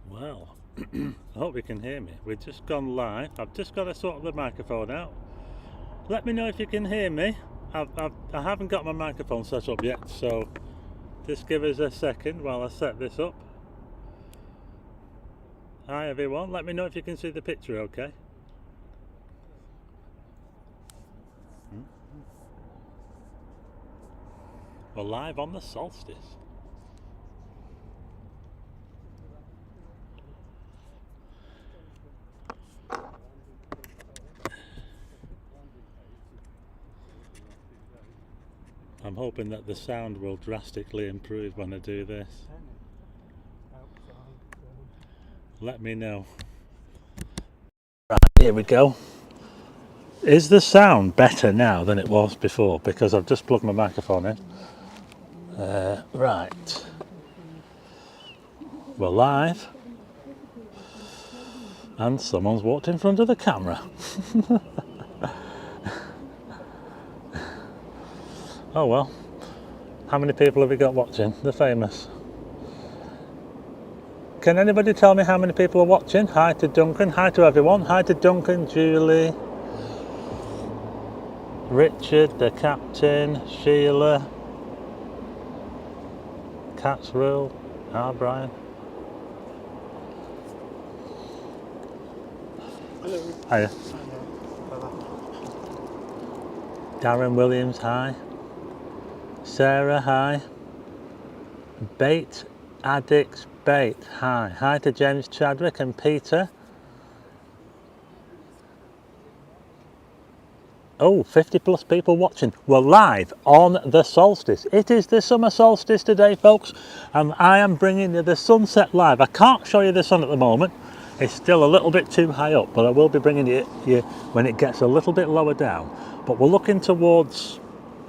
Well, I hope you can hear me. We've just gone live. I've just got to sort the microphone out. Let me know if you can hear me. I haven't got my microphone set up yet, so just give us a second while I set this up. Hi everyone, let me know if you can see the picture okay. We're live on the Solstice. I'm hoping that the sound will drastically improve when I do this. Let me know. Right, here we go. Is the sound better now than it was before? Because I've just plugged my microphone in. Right. We're live. And someone's walked in front of the camera. Oh well. How many people have we got watching? The famous. Can anybody tell me how many people are watching? Hi to Duncan. Hi to everyone. Hi to Duncan, Julie, Richard, the captain, Sheila, Cat's Rule. Hi Brian. Hello. Hiya. Darren Williams, hi. Sarah, hi. Bait Addicts Bait, hi. Hi to James Chadwick and Peter. Oh, 50 plus people watching. We're live on the solstice. It is the summer solstice today, folks, and I am bringing you the sunset live. I can't show you the sun at the moment. It's still a little bit too high up, but I will be bringing you when it gets a little bit lower down. But we're looking towards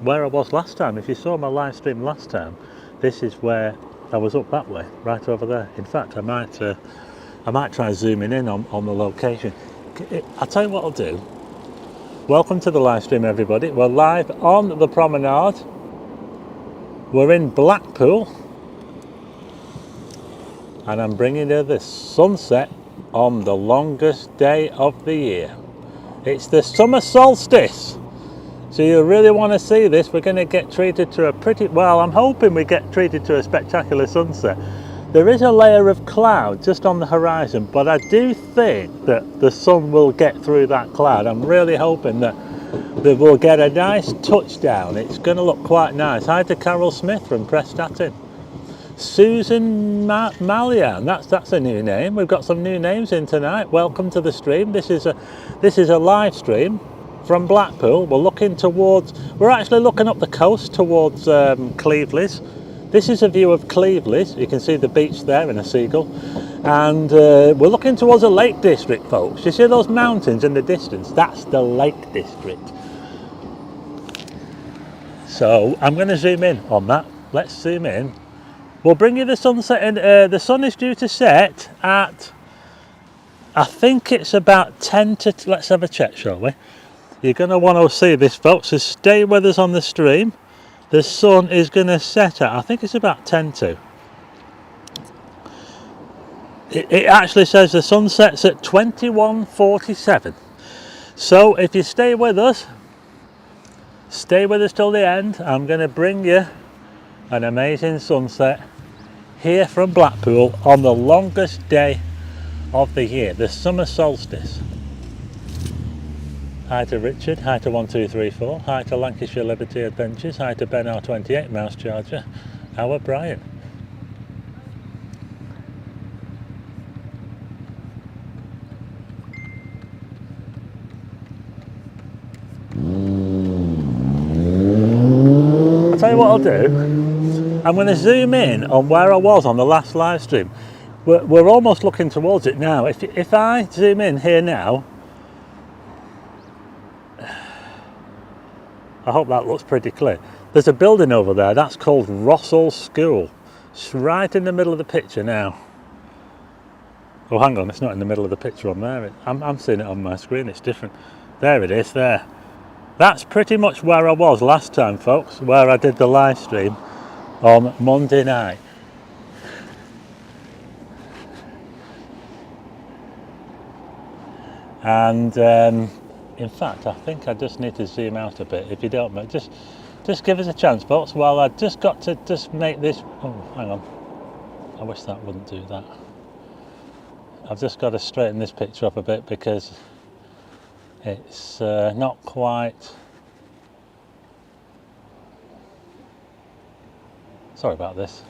where I was last time. If you saw my live stream last time, this is where I was up that way, right over there. In fact, I might try zooming in on the location. I'll tell you what I'll do. Welcome to the live stream, everybody. We're live on the promenade. We're in Blackpool, and I'm bringing you the sunset on the longest day of the year. It's the summer solstice. So you really want to see this. We're going to get treated to I'm hoping we get treated to a spectacular sunset. There is a layer of cloud just on the horizon, but I do think that the sun will get through that cloud. I'm really hoping that we'll get a nice touchdown. It's going to look quite nice. Hi to Carol Smith from Prestatyn. Susan Malian, that's a new name. We've got some new names in tonight. Welcome to the stream. This is a live stream from Blackpool. We're actually looking up the coast towards Cleveleys. This is a view of Cleveleys. You can see the beach there and a seagull. And we're looking towards a lake district, folks. You see those mountains in the distance? That's the lake district. So I'm going to zoom in on that. Let's zoom in. We'll bring you the sunset, and the sun is due to set at, I think it's about 10 to, let's have a check, shall we? You're going to want to see this, folks, so stay with us on the stream. The sun is going to set at, I think it's about 10 to. It actually says the sun sets at 21:47. So if you stay with us till the end. I'm going to bring you an amazing sunset here from Blackpool on the longest day of the year, the summer solstice. Hi to Richard, hi to 1234, hi to Lancashire Liberty Adventures, hi to Ben R28 Mouse Charger, how are Brian? I'll tell you what I'll do. I'm going to zoom in on where I was on the last live stream. We're almost looking towards it now. If I zoom in here now, I hope that looks pretty clear. There's a building over there, that's called Rossall School. It's right in the middle of the picture now. Oh, hang on, it's not in the middle of the picture on there. I'm seeing it on my screen, it's different. There it is, there. That's pretty much where I was last time, folks, where I did the live stream on Monday night. And in fact, I think I just need to zoom out a bit, if you don't mind. Just give us a chance, folks, while I just got to just make this... Oh, hang on. I wish that wouldn't do that. I've just got to straighten this picture up a bit because it's not quite... Sorry about this.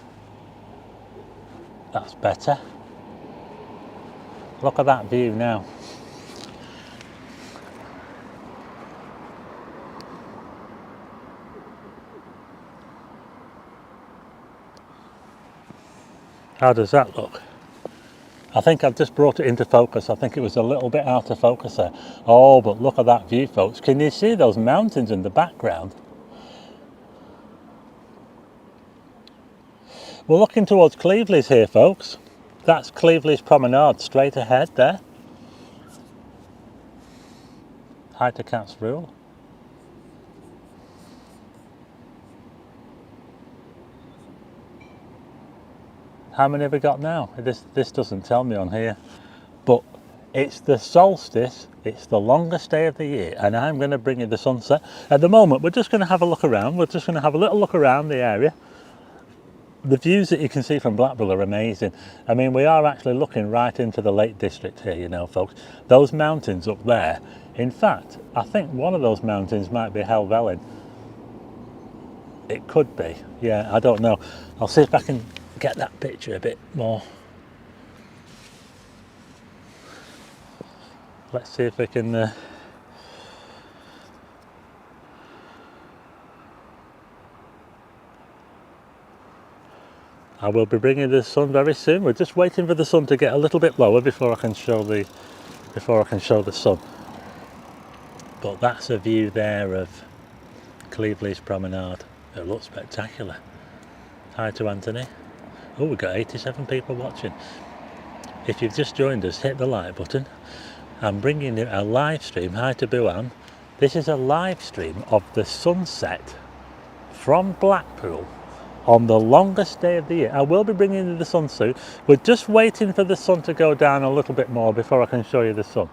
That's better. Look at that view now. How does that look? I think I've just brought it into focus. I think it was a little bit out of focus there. Oh, but look at that view, folks. Can you see those mountains in the background? We're looking towards Cleveley's here, folks. That's Cleveley's Promenade, straight ahead there. High to Cat's Rule. How many have we got now? This doesn't tell me on here, but it's the solstice, it's the longest day of the year, and I'm going to bring you the sunset. At the moment, we're just going to have a look around. We're just going to have a little look around the area. The views that you can see from Blackpool are amazing. I mean, we are actually looking right into the Lake District here, you know, folks. Those mountains up there, in fact, I think one of those mountains might be Helvellyn. It could be, yeah, I don't know. I'll see if I can get that picture a bit more. Let's see if we can I will be bringing the sun very soon. We're just waiting for the sun to get a little bit lower before I can show the sun. But that's a view there of Cleveley's Promenade. It looks spectacular. Hi to Anthony. Oh, we've got 87 people watching. If you've just joined us, hit the like button. I'm bringing you a live stream. Hi to Buan. This is a live stream of the sunset from Blackpool on the longest day of the year. I will be bringing you the sun soon. We're just waiting for the sun to go down a little bit more before I can show you the sun.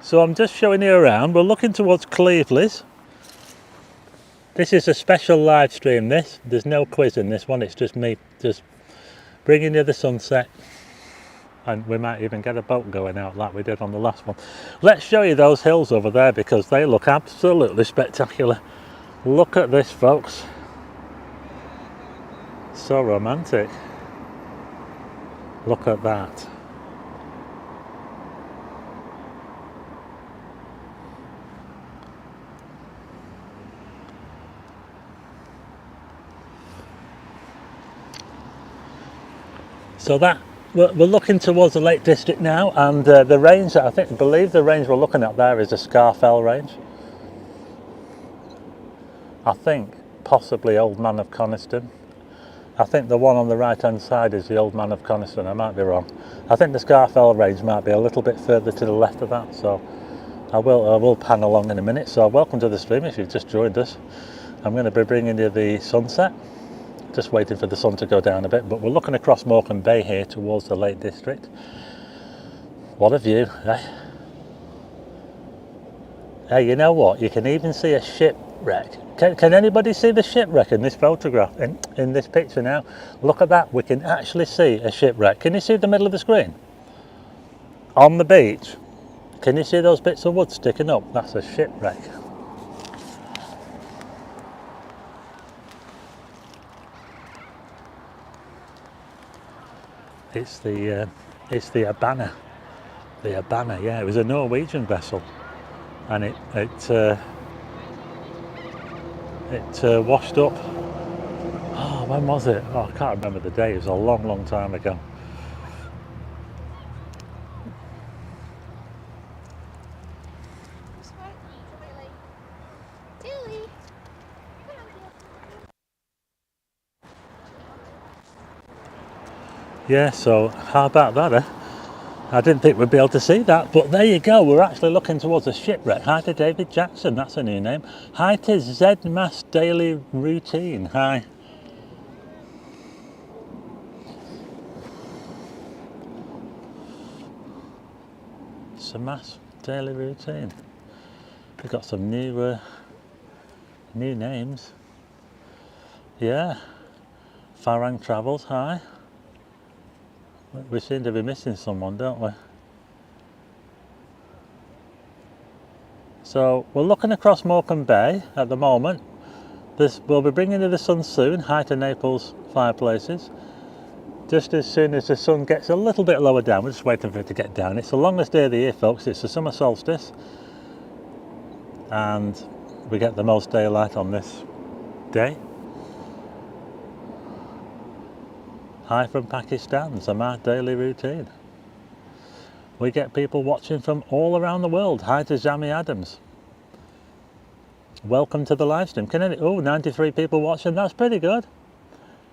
So I'm just showing you around. We're looking towards Cleveley's. This is a special live stream, this. There's no quiz in this one. It's just me just bringing you the sunset. And we might even get a boat going out like we did on the last one. Let's show you those hills over there because they look absolutely spectacular. Look at this, folks. So romantic. Look at that. So that we're looking towards the Lake District now, and the range that I believe the range we're looking at there is the Scafell range. I think possibly Old Man of Coniston. I think the one on the right hand side is the Old Man of Coniston. I might be wrong. I think the Scafell range might be a little bit further to the left of that. So I will pan along in a minute. So welcome to the stream if you've just joined us. I'm going to be bringing you the sunset. Just waiting for the sun to go down a bit, but we're looking across Morecambe Bay here towards the Lake District. What a view, eh? Hey, you know what? You can even see a shipwreck. Can anybody see the shipwreck in this photograph, in this picture now? Look at that, we can actually see a shipwreck. Can you see the middle of the screen? On the beach. Can you see those bits of wood sticking up? That's a shipwreck. It's the Abana. The Abana, yeah, it was a Norwegian vessel, and it washed up. Oh, when was it? Oh, I can't remember the day. It was a long, long time ago. Yeah, so how about that, eh? I didn't think we'd be able to see that, but there you go. We're actually looking towards a shipwreck. Hi to David Jackson, that's a new name. Hi to Z-Mass Daily Routine. Hi. Z-Mass Daily Routine. We've got some new names. Yeah. Farang Travels, hi. We seem to be missing someone, don't we? So we're looking across Morecambe Bay at the moment. We'll be bringing in the sun soon. Hi to Naples Fireplaces. Just as soon as the sun gets a little bit lower down, we're just waiting for it to get down. It's the longest day of the year, folks. It's the summer solstice, and we get the most daylight on this day. Hi from Pakistan, Samar Daily Routine. We get people watching from all around the world. Hi to Zami Adams. Welcome to the live stream. 93 people watching, that's pretty good.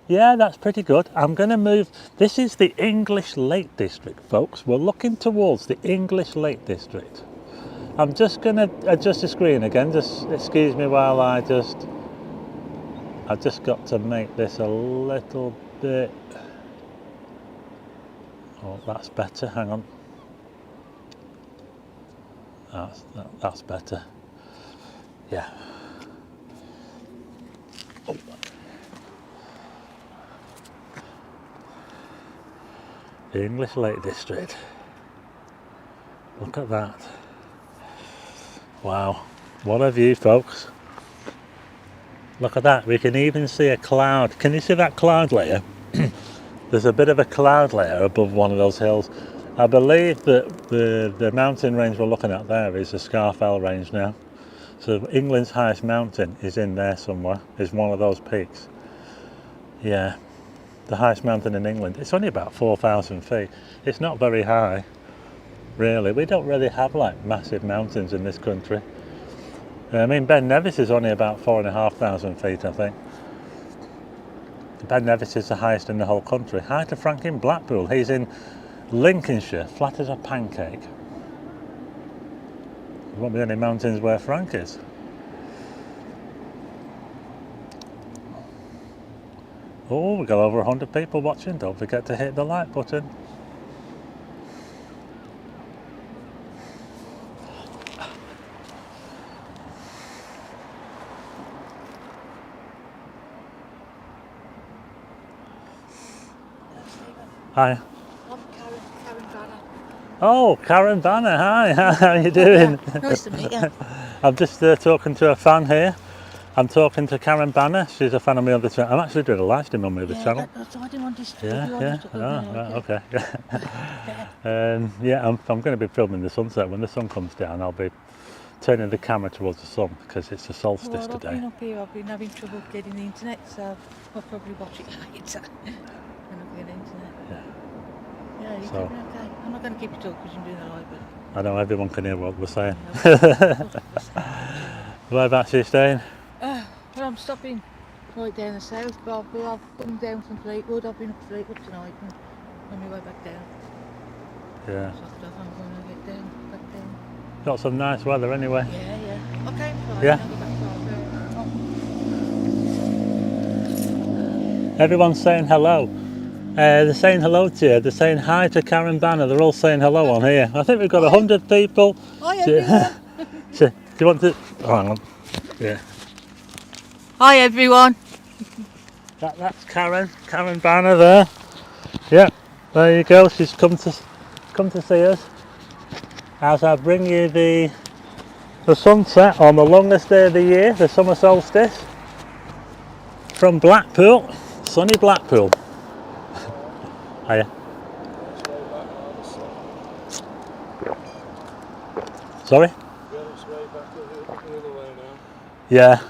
Yeah, that's pretty good. I'm going to move. This is the English Lake District, folks. We're looking towards the English Lake District. I'm just going to adjust the screen again. Just excuse me while I've just got to make this a little bit. Oh, that's better. Hang on. That's better. Yeah. Oh. The English Lake District. Look at that. Wow. What a view, folks. Look at that. We can even see a cloud. Can you see that cloud layer? There's a bit of a cloud layer above one of those hills. I believe that the mountain range we're looking at there is the Scafell Range now. So England's highest mountain is in there somewhere, is one of those peaks. Yeah, the highest mountain in England. It's only about 4,000 feet. It's not very high, really. We don't really have like massive mountains in this country. I mean, Ben Nevis is only about 4,500 feet, I think. Ben Nevis is the highest in the whole country. Hi to Frank in Blackpool. He's in Lancashire, flat as a pancake. There won't be any mountains where Frank is. Oh, we've got over 100 people watching. Don't forget to hit the like button. Hi. I'm Karen Banner. Oh, Karen Banner, hi. How are you doing? Nice to meet you. I'm just talking to a fan here. I'm talking to Karen Banner. She's a fan of my other channel. I'm actually doing a live stream on my other channel. That's I didn't want to Yeah. Okay. Yeah, I'm going to be filming the sunset. When the sun comes down, I'll be turning the camera towards the sun because it's the solstice today. I've been up here, I've been having trouble getting the internet, so I'll probably watch it later when I get internet. Yeah, you're doing okay. I'm not going to keep you talking because you're doing a live, but... I know everyone can hear what we're saying. Whereabouts are you staying? Well, I'm stopping right down the south, but I've come down from Fleetwood. I've been up to Fleetwood tonight and on my way back down. Yeah. So I'm going to get back down. Got some nice weather anyway. Yeah. Okay, fine. Yeah. I'll go back to Everyone's saying hello. They're saying hello to you. They're saying hi to Karen Banner. They're all saying hello on here. I think we've got 100 people. Hi, everyone. Do you want to? Oh, hang on. Yeah. Hi, everyone. That's Karen Banner there. Yeah, there you go. She's come to see us as I bring you the sunset on the longest day of the year, the summer solstice, from Blackpool, sunny Blackpool. Hiya. Sorry? Yeah.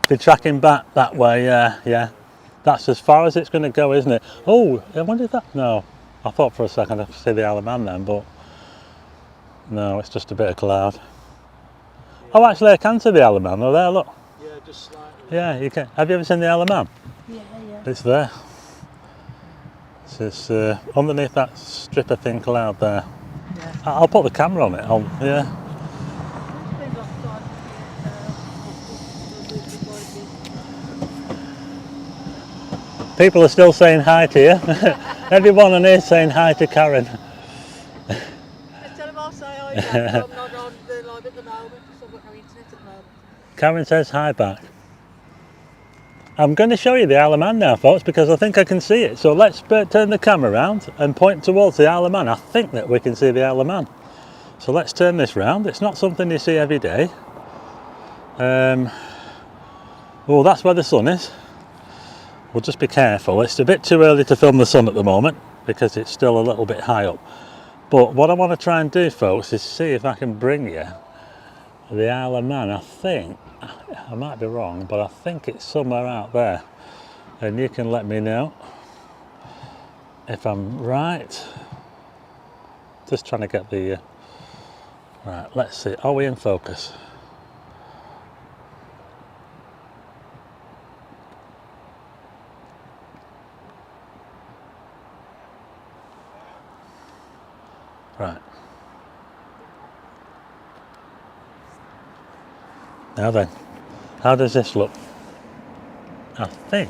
Be tracking back that way, yeah. That's as far as it's going to go, isn't it? Oh, I wonder if that... No. I thought for a second I could see the Isle of Man then, but... No, it's just a bit of cloud. Oh, actually I can see the Isle of Man. Oh, there, look. Yeah, just slightly. Yeah, you can. Have you ever seen the Isle of Man? Yeah. It's there. This is underneath that strip of thin cloud there. Yeah. I'll put the camera on it. Yeah. Depends on the time of year. People are still saying hi to you. Everyone on here is saying hi to Karen. Let's tell them I'll say hi back. I'm not on the live at the moment because I've got no internet at the moment. Karen says hi back. I'm going to show you the Isle of Man now, folks, because I think I can see it. So let's turn the camera around and point towards the Isle of Man. I think that we can see the Isle of Man. So let's turn this round. It's not something you see every day. Oh, that's where the sun is. We'll just be careful. It's a bit too early to film the sun at the moment because it's still a little bit high up. But what I want to try and do, folks, is see if I can bring you the Isle of Man. I think, I might be wrong, but I think it's somewhere out there. And you can let me know if I'm right. Just trying to get the... right, let's see. Are we in focus? Right. Now then, how does this look? I think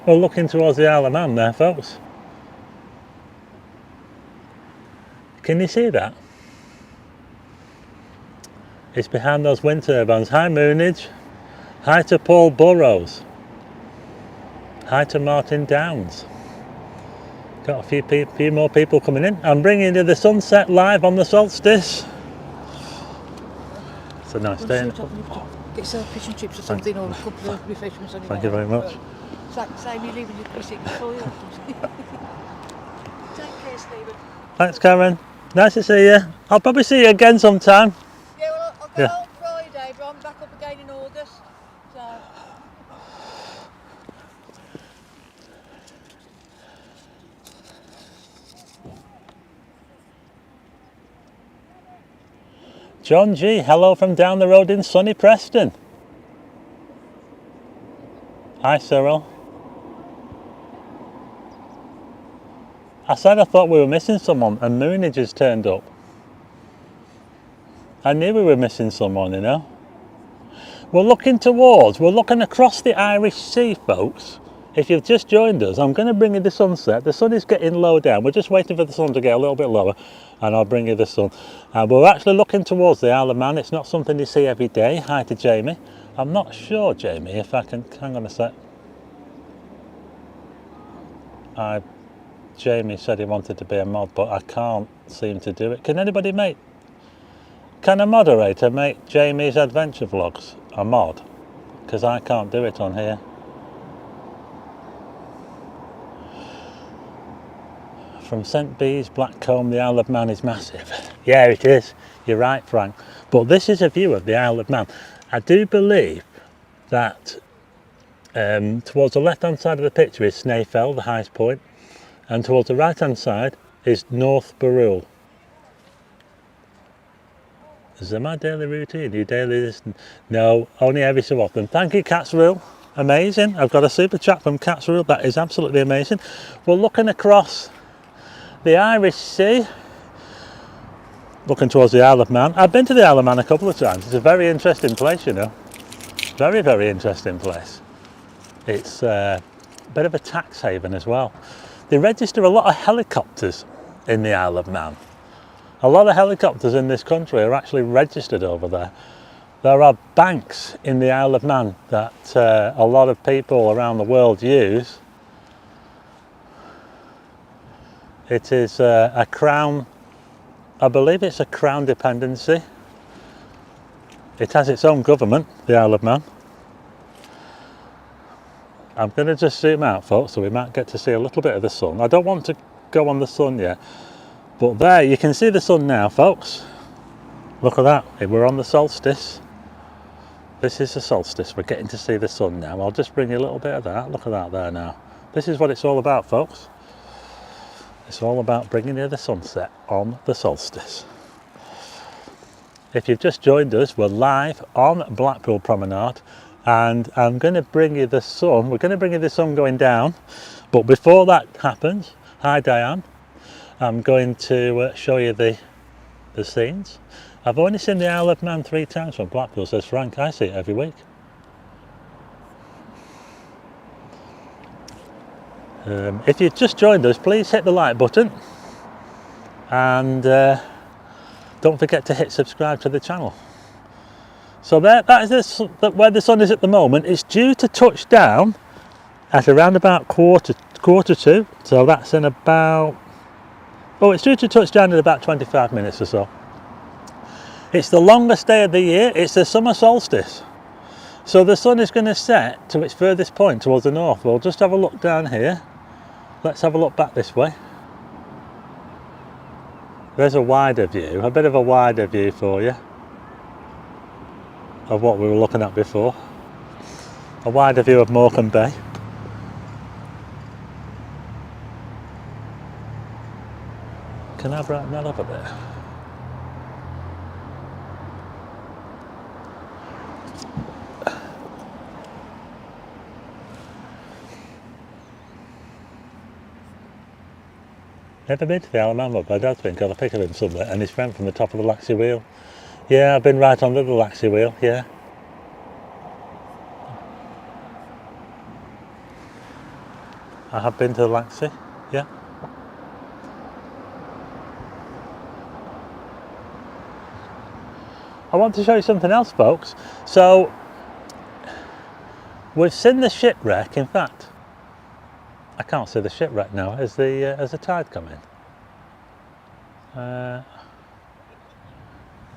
we're looking towards the Isle of Man there, folks. Can you see that? It's behind those wind turbines. Hi Moonage. Hi to Paul Burrows. Hi to Martin Downs. Got a few more people coming in. I'm bringing you the sunset live on the Solstice. It's a nice day. Get some fish and chips or something, or a couple of refreshments on your Thank you very much. Same you leaving your piece in the soil or something. Take care, Stephen. Thanks, Karen. Nice to see you. I'll probably see you again sometime. Yeah, well, I'll go on Friday, but I'm back up again in August. So. John G, hello from down the road in sunny Preston. Hi Cyril. I said I thought we were missing someone and Moonage has turned up. I knew we were missing someone, you know. We're looking across the Irish Sea, folks. If you've just joined us, I'm going to bring you the sunset. The sun is getting low down. We're just waiting for the sun to get a little bit lower and I'll bring you the sun. We're actually looking towards the Isle of Man. It's not something you see every day. Hi to Jamie. I'm not sure, Jamie, if I can... hang on a sec. Jamie said he wanted to be a mod, but I can't seem to do it. Can a moderator make Jamie's adventure vlogs a mod? Because I can't do it on here. From St Bees, Blackcomb, the Isle of Man is massive. Yeah, it is. You're right, Frank. But this is a view of the Isle of Man. I do believe that towards the left-hand side of the picture is Snaefell, the highest point, and towards the right-hand side is North Barrule. Is that my daily routine? You daily listen? No, only every so often. Thank you, Catsrule. Amazing. I've got a super chat from Catsrule. That is absolutely amazing. We're looking across the Irish Sea, looking towards the Isle of Man. I've been to the Isle of Man a couple of times. It's a very interesting place, you know. Very, very interesting place. It's a bit of a tax haven as well. They register a lot of helicopters in the Isle of Man. A lot of helicopters in this country are actually registered over there. There are banks in the Isle of Man that a lot of people around the world use. It is a crown, I believe it's a crown dependency. It has its own government, the Isle of Man. I'm going to just zoom out, folks, so we might get to see a little bit of the sun. I don't want to go on the sun yet, but there, you can see the sun now, folks. Look at that, we're on the solstice. This is the solstice, we're getting to see the sun now. I'll just bring you a little bit of that, look at that there now. This is what it's all about, folks. It's all about bringing you the sunset on the solstice. If you've just joined us, we're live on Blackpool Promenade and I'm going to bring you the sun. We're going to bring you the sun going down, but before that happens, Hi Diane, I'm going to show you the scenes. I've only seen the Isle of Man 3 times from Blackpool, says Frank. I see it every week. If you've just joined us, please hit the like button and don't forget to hit subscribe to the channel. So that is where the sun is at the moment. It's due to touch down at around about quarter to, so that's in about, oh, it's due to touch down in about 25 minutes or so. It's the longest day of the year. It's the summer solstice. So the sun is going to set to its furthest point towards the north. We'll just have a look down here. Let's have a look back this way. There's a wider view, a bit of a wider view for you of what we were looking at before. A wider view of Morecambe Bay. Can I brighten that up a bit? Never been to the Isle of Man, but my dad's been, got a pic of him somewhere, and his friend from the top of the Lancashire wheel. Yeah, I've been right under the Lancashire wheel, yeah. I have been to the Lancashire, yeah. I want to show you something else, folks. So, we've seen the shipwreck. In fact, I can't see the shipwreck now as the tide come in.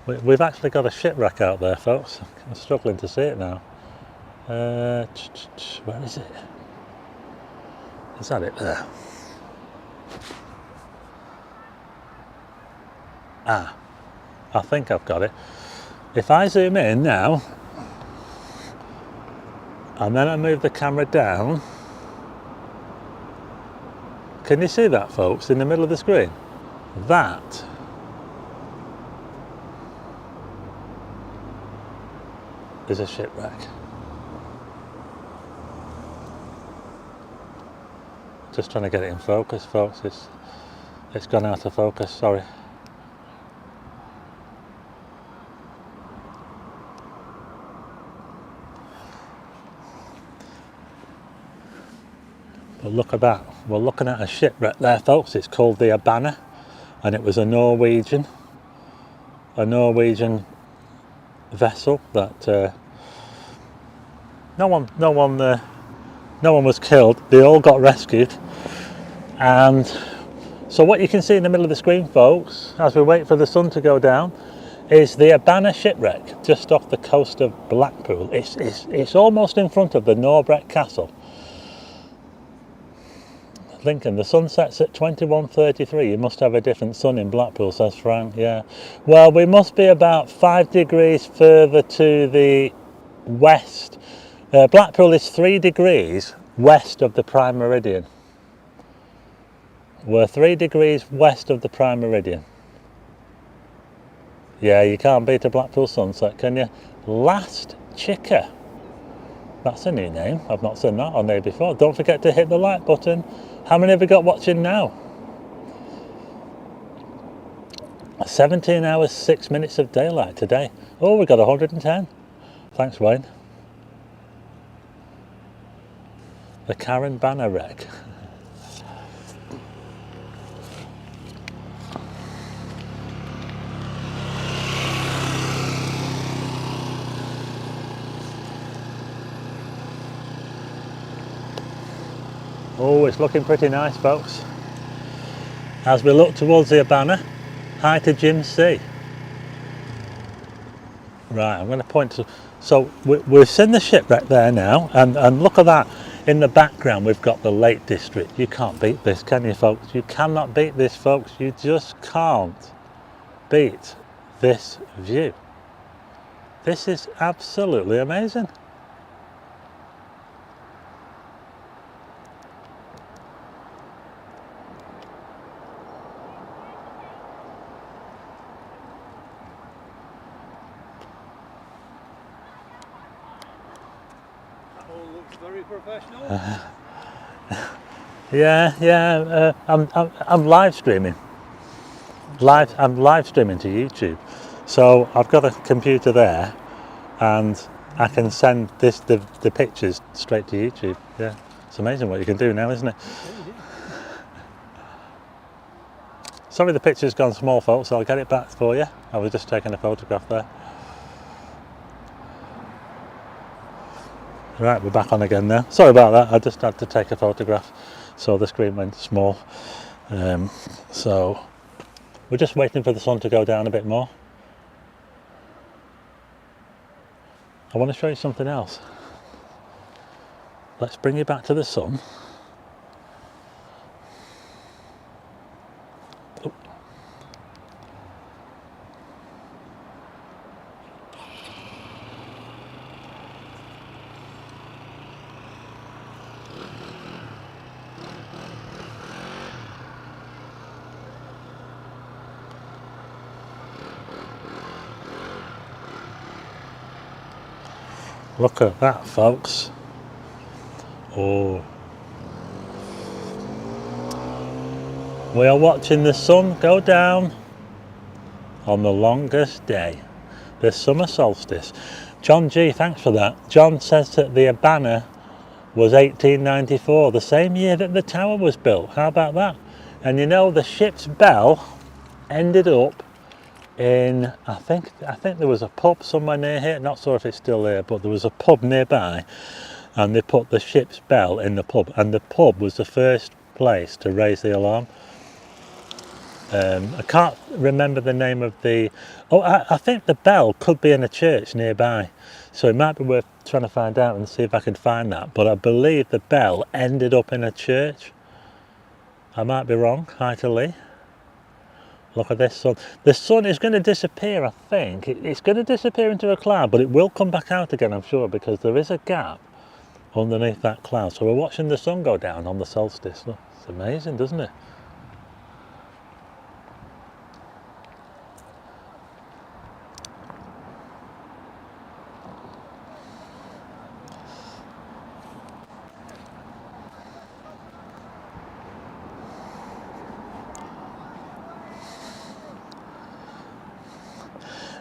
We've actually got a shipwreck out there, folks. I'm struggling to see it now. Where is it? Is that it there? Ah, I think I've got it. If I zoom in now, and then I move the camera down, can you see that, folks, in the middle of the screen? That is a shipwreck. Just trying to get it in focus, folks. It's gone out of focus, sorry. But look at that. We're looking at a shipwreck there, folks. It's called the Abana, and it was a Norwegian vessel that no one was killed. They all got rescued. And so what you can see in the middle of the screen, folks, as we wait for the sun to go down, is the Abana shipwreck just off the coast of Blackpool. It's almost in front of the Norbreck Castle. Lincoln, the sun sets at 21:33. You must have a different sun in Blackpool, says Frank. Yeah. Well, we must be about 5 degrees further to the west. Blackpool is 3 degrees west of the prime meridian. We're 3 degrees west of the prime meridian. Yeah, you can't beat a Blackpool sunset, can you? Last Chicker. That's a new name. I've not seen that on there before. Don't forget to hit the like button. How many have we got watching now? 17 hours, 6 minutes of daylight today. Oh, we got 110. Thanks, Wayne. The Karen Banner wreck. Oh, it's looking pretty nice, folks. As we look towards the Abana, hi to Jim C. Right, I'm going to point to... So we've seen the shipwreck there now, and look at that. In the background, we've got the Lake District. You can't beat this, can you, folks? You cannot beat this, folks. You just can't beat this view. This is absolutely amazing. All looks very professional. Yeah. I'm live streaming. I'm live streaming to YouTube. So I've got a computer there, and I can send the pictures straight to YouTube. Yeah, it's amazing what you can do now, isn't it? Sorry, the picture's gone small, folks. I'll get it back for you. I was just taking a photograph there. Right, we're back on again now. Sorry about that. I just had to take a photograph, so the screen went small. So we're just waiting for the sun to go down a bit more. I want to show you something else. Let's bring you back to the sun. Look at that, folks. Oh. We are watching the sun go down on the longest day, the summer solstice. John G, thanks for that. John says that the Abana was 1894, the same year that the tower was built. How about that? And you know, the ship's bell ended up in, I think there was a pub somewhere near here, not sure if it's still there, but there was a pub nearby, and they put the ship's bell in the pub, and the pub was the first place to raise the alarm. I can't remember the name of the, I think the bell could be in a church nearby, so it might be worth trying to find out and see if I can find that, but I believe the bell ended up in a church. I might be wrong. Hi to Lee. Look at this sun. The sun is going to disappear, I think. It's going to disappear into a cloud, but it will come back out again, I'm sure, because there is a gap underneath that cloud. So we're watching the sun go down on the solstice. Look, it's amazing, doesn't it?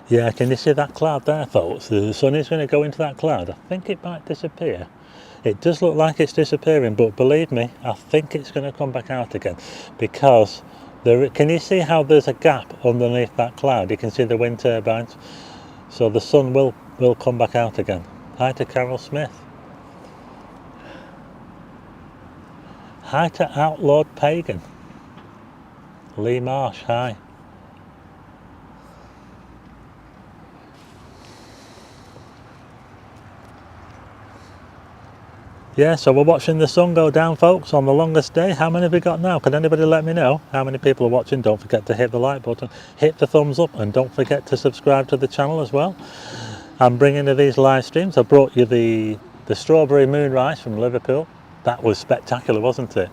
Yeah, can you see that cloud there, folks? The sun is going to go into that cloud. I think it might disappear. It does look like it's disappearing, but believe me, I think it's going to come back out again, because can you see how there's a gap underneath that cloud? You can see the wind turbines. So the sun will come back out again. Hi to Carol Smith. Hi to Outlawed Pagan. Lee Marsh, hi. Yeah, so we're watching the sun go down, folks, on the longest day. How many have we got now? Can anybody let me know how many people are watching? Don't forget to hit the like button, hit the thumbs up, and don't forget to subscribe to the channel as well. I'm bringing you these live streams. I brought you the strawberry moonrise from Liverpool. That was spectacular, wasn't it?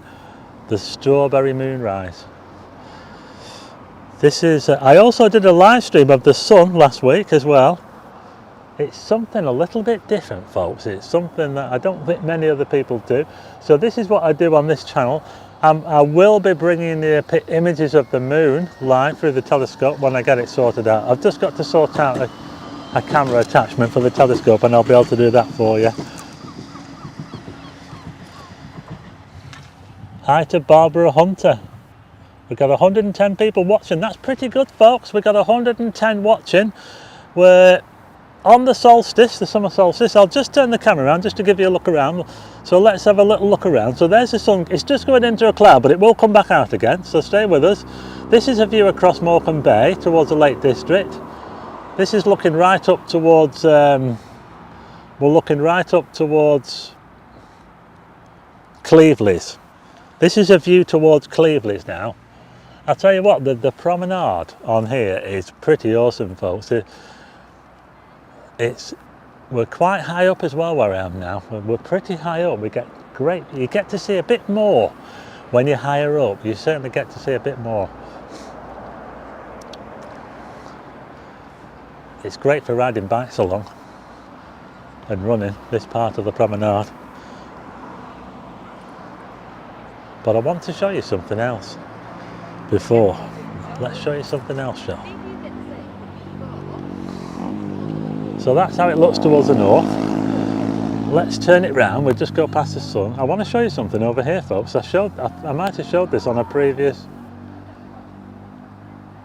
The strawberry moonrise. This is, I also did a live stream of the sun last week as well. It's something a little bit different, folks. It's something that I don't think many other people do. So this is what I do on this channel. I will be bringing the images of the moon live through the telescope when I get it sorted out. I've just got to sort out a camera attachment for the telescope, and I'll be able to do that for you. Hi to Barbara Hunter. We've got 110 people watching. That's pretty good, folks. We've got 110 watching. We're on the solstice, the summer solstice. I'll just turn the camera around just to give you a look around. So let's have a little look around. So there's the sun. It's just going into a cloud, but it will come back out again. So stay with us. This is a view across Morecambe Bay towards the Lake District. This is looking right up towards, we're looking right up towards Cleveleys. This is a view towards Cleveleys now. I'll tell you what, the promenade on here is pretty awesome, folks. We're quite high up as well where I am now. We're pretty high up. You get to see a bit more when you're higher up. You certainly get to see a bit more. It's great for riding bikes along and running this part of the promenade. But I want to show you something else before. Let's show you something else, shall we? So that's how it looks towards the north. Let's turn it round. We'll just go past the sun. I want to show you something over here, folks. I might have showed this on a previous.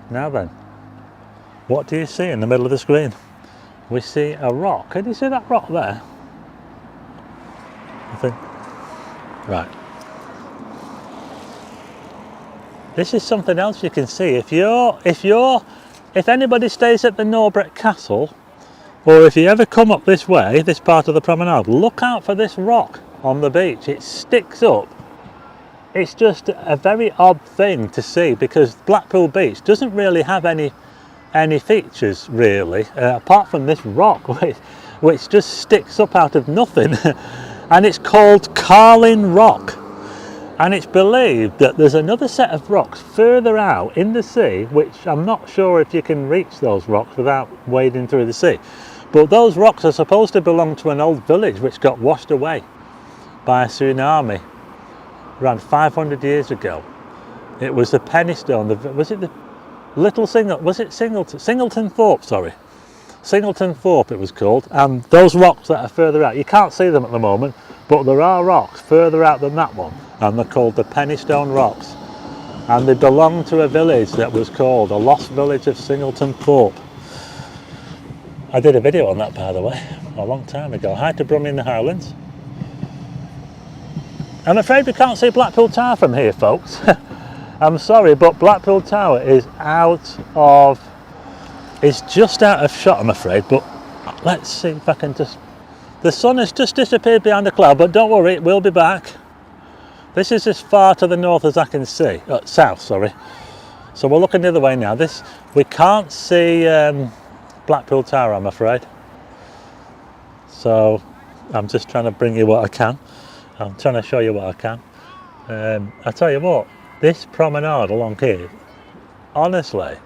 Now then, what do you see in the middle of the screen? We see a rock. Can you see that rock there? I think. Right. This is something else you can see. If anybody stays at the Norbreck Castle, or if you ever come up this way, this part of the promenade, look out for this rock on the beach. It sticks up. It's just a very odd thing to see, because Blackpool Beach doesn't really have any features really, apart from this rock, which just sticks up out of nothing. And it's called Carlin Rock. And it's believed that there's another set of rocks further out in the sea, which I'm not sure if you can reach those rocks without wading through the sea. But those rocks are supposed to belong to an old village which got washed away by a tsunami around 500 years ago. It was the Penny Stone. Was it the Little Singleton Thorpe, sorry. Singleton Thorpe it was called. And those rocks that are further out, you can't see them at the moment, but there are rocks further out than that one, and they're called the Penny Stone Rocks, and they belong to a village that was called a lost village of Singleton Thorpe. I did a video on that, by the way, a long time ago. Hi to Brummy in the Highlands. I'm afraid we can't see Blackpool Tower from here, folks. I'm sorry, but Blackpool Tower is just out of shot, I'm afraid. But let's see if I can just. The sun has just disappeared behind the cloud, but don't worry, it will be back. This is as far to the north as I can see, south, sorry. So we're looking the other way now. We can't see Blackpool Tower, I'm afraid. So I'm just trying to bring you what I can. I'm trying to show you what I can. I tell you what, this promenade along here, honestly,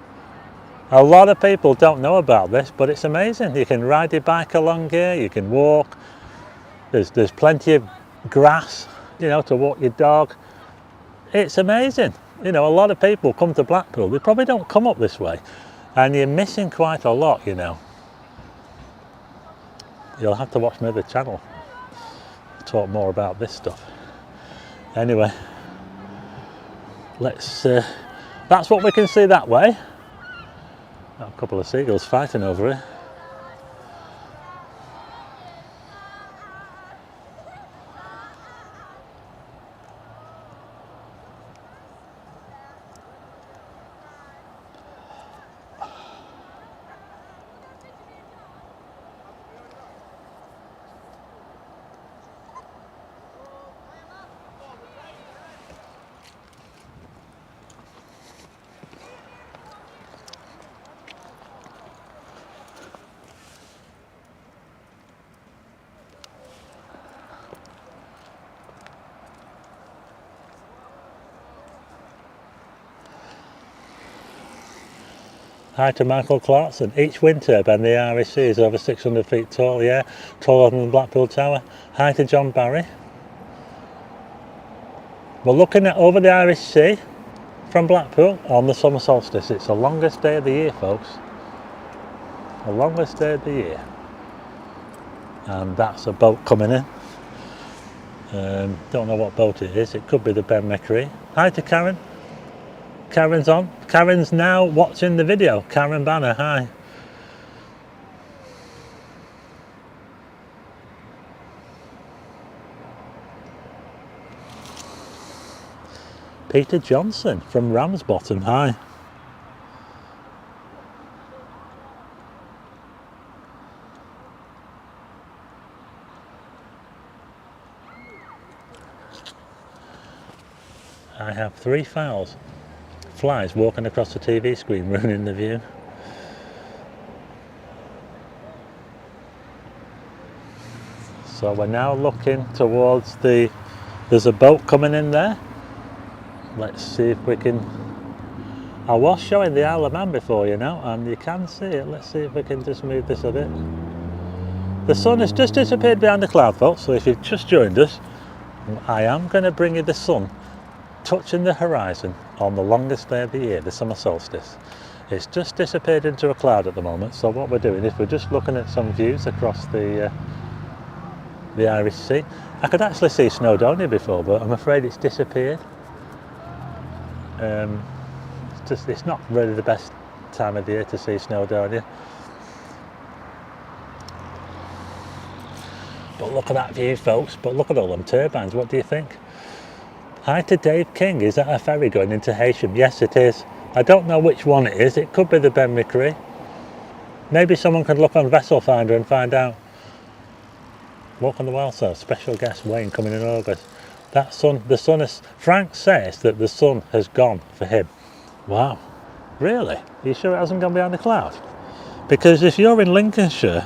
a lot of people don't know about this, but it's amazing. You can ride your bike along here, you can walk. There's plenty of grass, to walk your dog. It's amazing. A lot of people come to Blackpool. They probably don't come up this way, and you're missing quite a lot. You'll have to watch my other channel to talk more about this stuff. Anyway, that's what we can see that way. A couple of seagulls fighting over it. Hi to Michael Clarkson. Each wind turbine, the Irish Sea, is over 600 feet tall, yeah, taller than the Blackpool Tower. Hi to John Barry. We're looking at over the Irish Sea from Blackpool on the summer solstice. It's the longest day of the year, folks. The longest day of the year. And that's a boat coming in. Don't know what boat it is. It could be the Ben Macquarie. Hi to Karen. Karen's on. Karen's now watching the video. Karen Banner, hi. Peter Johnson from Ramsbottom, hi. I have 3 flies walking across the TV screen, ruining the view. So we're now looking towards there's a boat coming in there. Let's see if we can. I was showing the Isle of Man before, and you can see it. Let's see if we can just move this a bit. The sun has just disappeared behind the cloud, folks, so if you've just joined us, I am going to bring you the sun touching the horizon on the longest day of the year, the summer solstice. It's just disappeared into a cloud at the moment, so what we're doing is we're just looking at some views across the Irish Sea. I could actually see Snowdonia before, but I'm afraid it's disappeared. It's not really the best time of the year to see Snowdonia. But look at that view, folks. But look at all them turbines. What do you think? Hi to Dave King. Is that a ferry going into Heysham? Yes, it is. I don't know which one it is. It could be the Ben Macrae. Maybe someone could look on Vessel Finder and find out. Walk on the Wild South. Special guest Wayne coming in August. That sun, the sun is. Frank says that the sun has gone for him. Wow. Really? Are you sure it hasn't gone behind the cloud? Because if you're in Lincolnshire,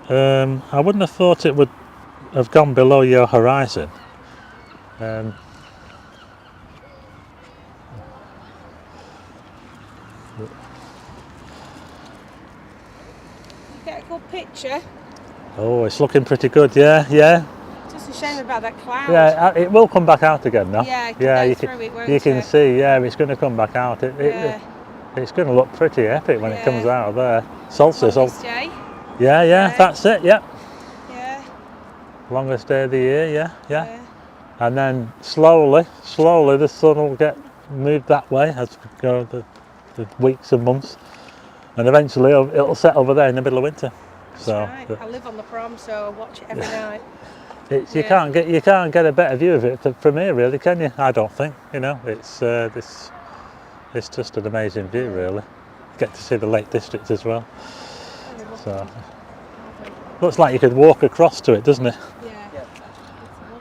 I wouldn't have thought it would have gone below your horizon. Get a good picture. Oh, it's looking pretty good. Yeah. Just a shame about that cloud. Yeah, it will come back out again now. Yeah, you can see. Yeah, it's going to come back out. It's going to look pretty epic when it comes out of there. Solstice. Yeah, that's it. Yeah. Longest day of the year. Yeah. And then slowly the sun will get moved that way as we go the weeks and months, and eventually it'll set over there in the middle of winter. That's right. I live on the prom, so I watch it every night. You can't get a better view of it from here, really, can you? I don't think. It's just an amazing view, really. Get to see the Lake District as well. So looks like you could walk across to it, doesn't it? Yeah. It's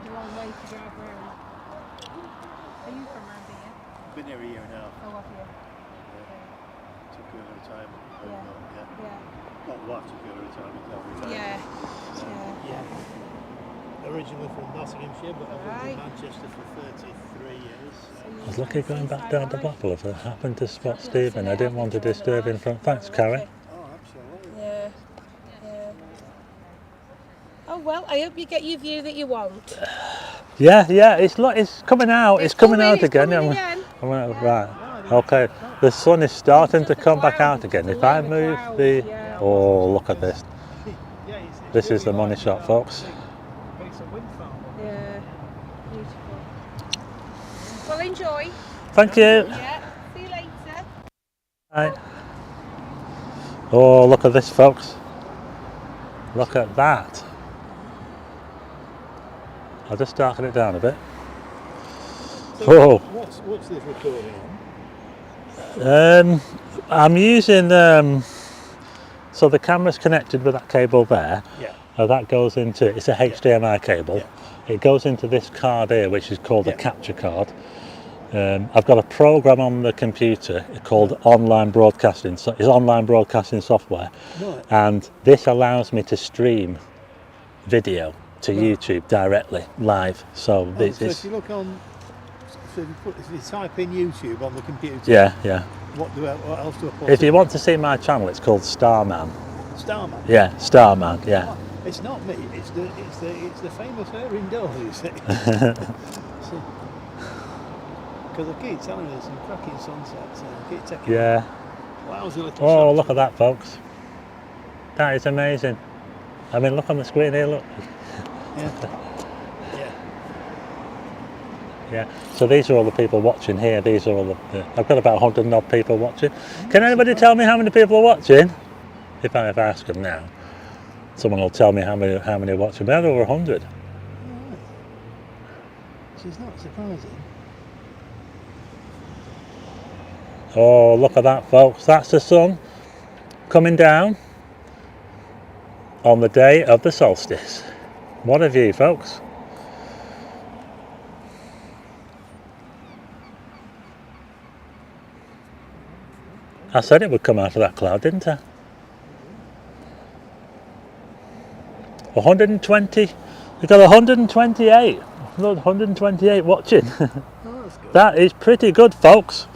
a long way to drive around. Are you from around here? Been here a year now. Oh, have you? Took a bit of time. Yeah. Not what took a bit of time. Yeah. Originally from Nottinghamshire, but I've lived in Manchester for 33 years. I was lucky going back down to Blackpool. If I happened to spot Stephen, I didn't want to disturb him. Thanks, Karen. Oh, absolutely. Yeah. Oh well, I hope you get your view that you want. Yeah, it's coming out. It's coming out again. Right. Okay. The sun is starting to come back out again. If I move the... Oh, look at this. This is the money shot, folks. Yeah. Beautiful. Well, enjoy. Thank you. Yeah. See you later. Right. Oh, look at this, folks. Look at that. I'll just darken it down a bit. So what's this recording on? I'm using so the camera's connected with that cable there. Yeah. That goes into, it's a HDMI cable. Yeah. It goes into this card here, which is called a capture card. I've got a program on the computer called online broadcasting. So it's online broadcasting software, and this allows me to stream video to YouTube directly live. So if you look on, if you type in YouTube on the computer, what else do I put? If you want to see my channel, it's called Starman. Starman. Yeah, Starman. Yeah. It's not me. It's the famous Erin Doe, you see. Because I keep telling you there's some cracking sunsets, and I keep taking lousy little shots. Look at that, folks. That is amazing. I mean, look on the screen here. Look. Yeah. So these are all the people watching here. These are all the I've got about 100 odd people watching. Can anybody tell me how many people are watching? If I ask them now, someone will tell me how many are watching. We had over 100. Which is not surprising. Oh, look at that, folks. That's the sun coming down on the day of the solstice. What a view, folks. I said it would come out of that cloud, didn't I? 120. We've got 128. 128 watching. Oh, that's good. That is pretty good, folks.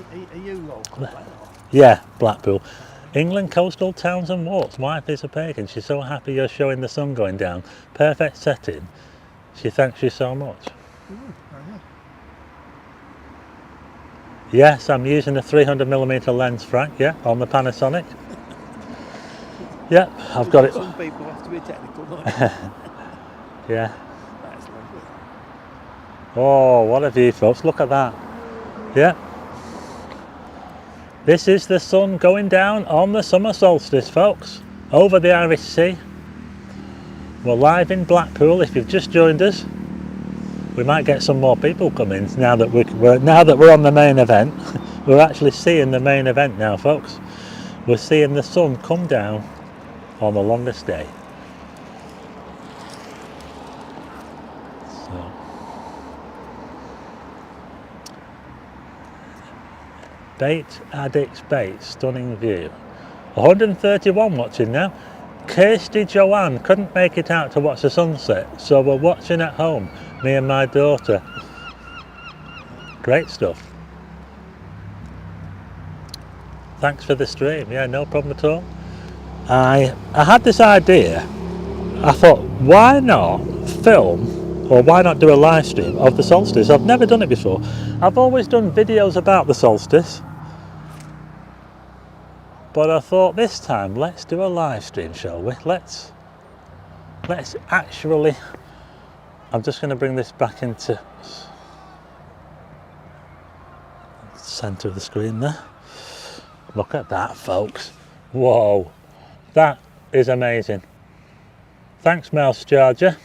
Are you local? Yeah, Blackpool. England coastal towns and walks. Wife is a pagan. She's so happy you're showing the sun going down. Perfect setting. She thanks you so much. Oh, yeah. Yes, I'm using a 300mm lens, Frank, yeah, on the Panasonic. Yeah, I've got it. Some people have to be technical, don't Yeah. That's lovely. Oh, what a view, folks. Look at that. Yeah. This is the sun going down on the summer solstice, folks, over the Irish Sea. We're live in Blackpool. If you've just joined us, we might get some more people coming now that we're on the main event. We're actually seeing the main event now, folks. We're seeing the sun come down on the longest day. So, Bait Addicts Bait, stunning view. 131 watching now. Kirsty Joanne couldn't make it out to watch the sunset, so we're watching at home, me and my daughter. Great stuff. Thanks for the stream. Yeah, no problem at all. I had this idea. I thought, why not film, or why not do a live stream of the solstice? I've never done it before. I've always done videos about the solstice, but I thought this time let's do a live stream, shall we? Let's actually. I'm just going to bring this back into the centre of the screen there. Look at that, folks. Whoa, that is amazing. Thanks, Mouse Charger.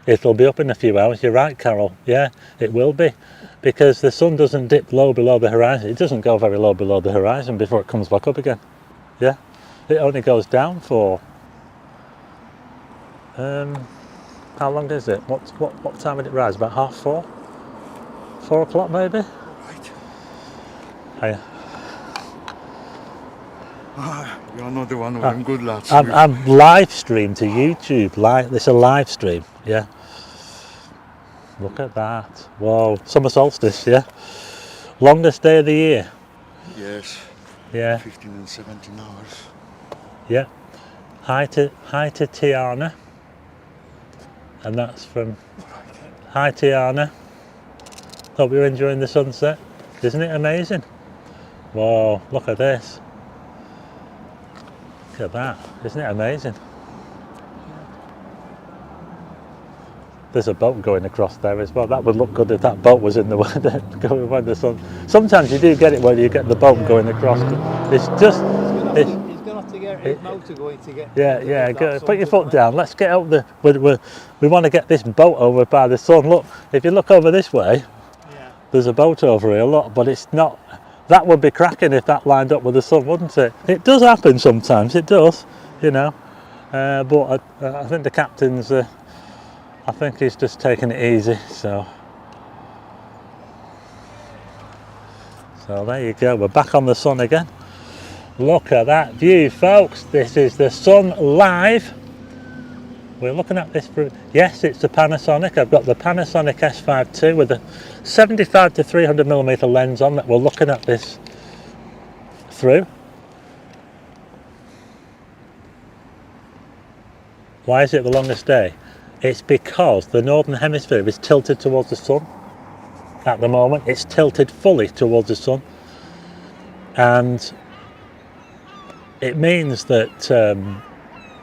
It'll be up in a few hours. You're right, Carol. Yeah, it will be, because the sun doesn't dip low below the horizon. It doesn't go very low below the horizon before it comes back up again. Yeah, it only goes down for how long is it? What time did it rise? About 4:30? 4 o'clock maybe? Right. Hiya. You're another one of them good lads. I'm live streamed to YouTube. This is a live stream. Yeah. Look at that. Whoa. Summer solstice. Yeah. Longest day of the year. Yes. Yeah. 15 and 17 hours. Yeah. Hi to Tiana. And that's from Hi Tiana. Hope you're enjoying the sunset. Isn't it amazing? Whoa, look at this. Look at that. Isn't it amazing? There's a boat going across there as well. That would look good if that boat was in the weather going when the sun. Sometimes you do get it where you get the boat going across. It's just. He's going to have to get his motor going to get. Yeah. Go, put your foot down. Let's get out the. We want to get this boat over by the sun. Look, if you look over this way, there's a boat over here. Look, but it's not. That would be cracking if that lined up with the sun, wouldn't it? It does happen sometimes. It does, you know. But I think the captain's. I think he's just taking it easy. So there you go. We're back on the sun again. Look at that view, folks. This is the sun live. We're looking at this for, yes, it's the Panasonic. I've got the Panasonic S5 II with a 75 to 300mm lens on that we're looking at this through. Why is it the longest day? It's because the northern hemisphere is tilted towards the sun at the moment. It's tilted fully towards the sun, and it means that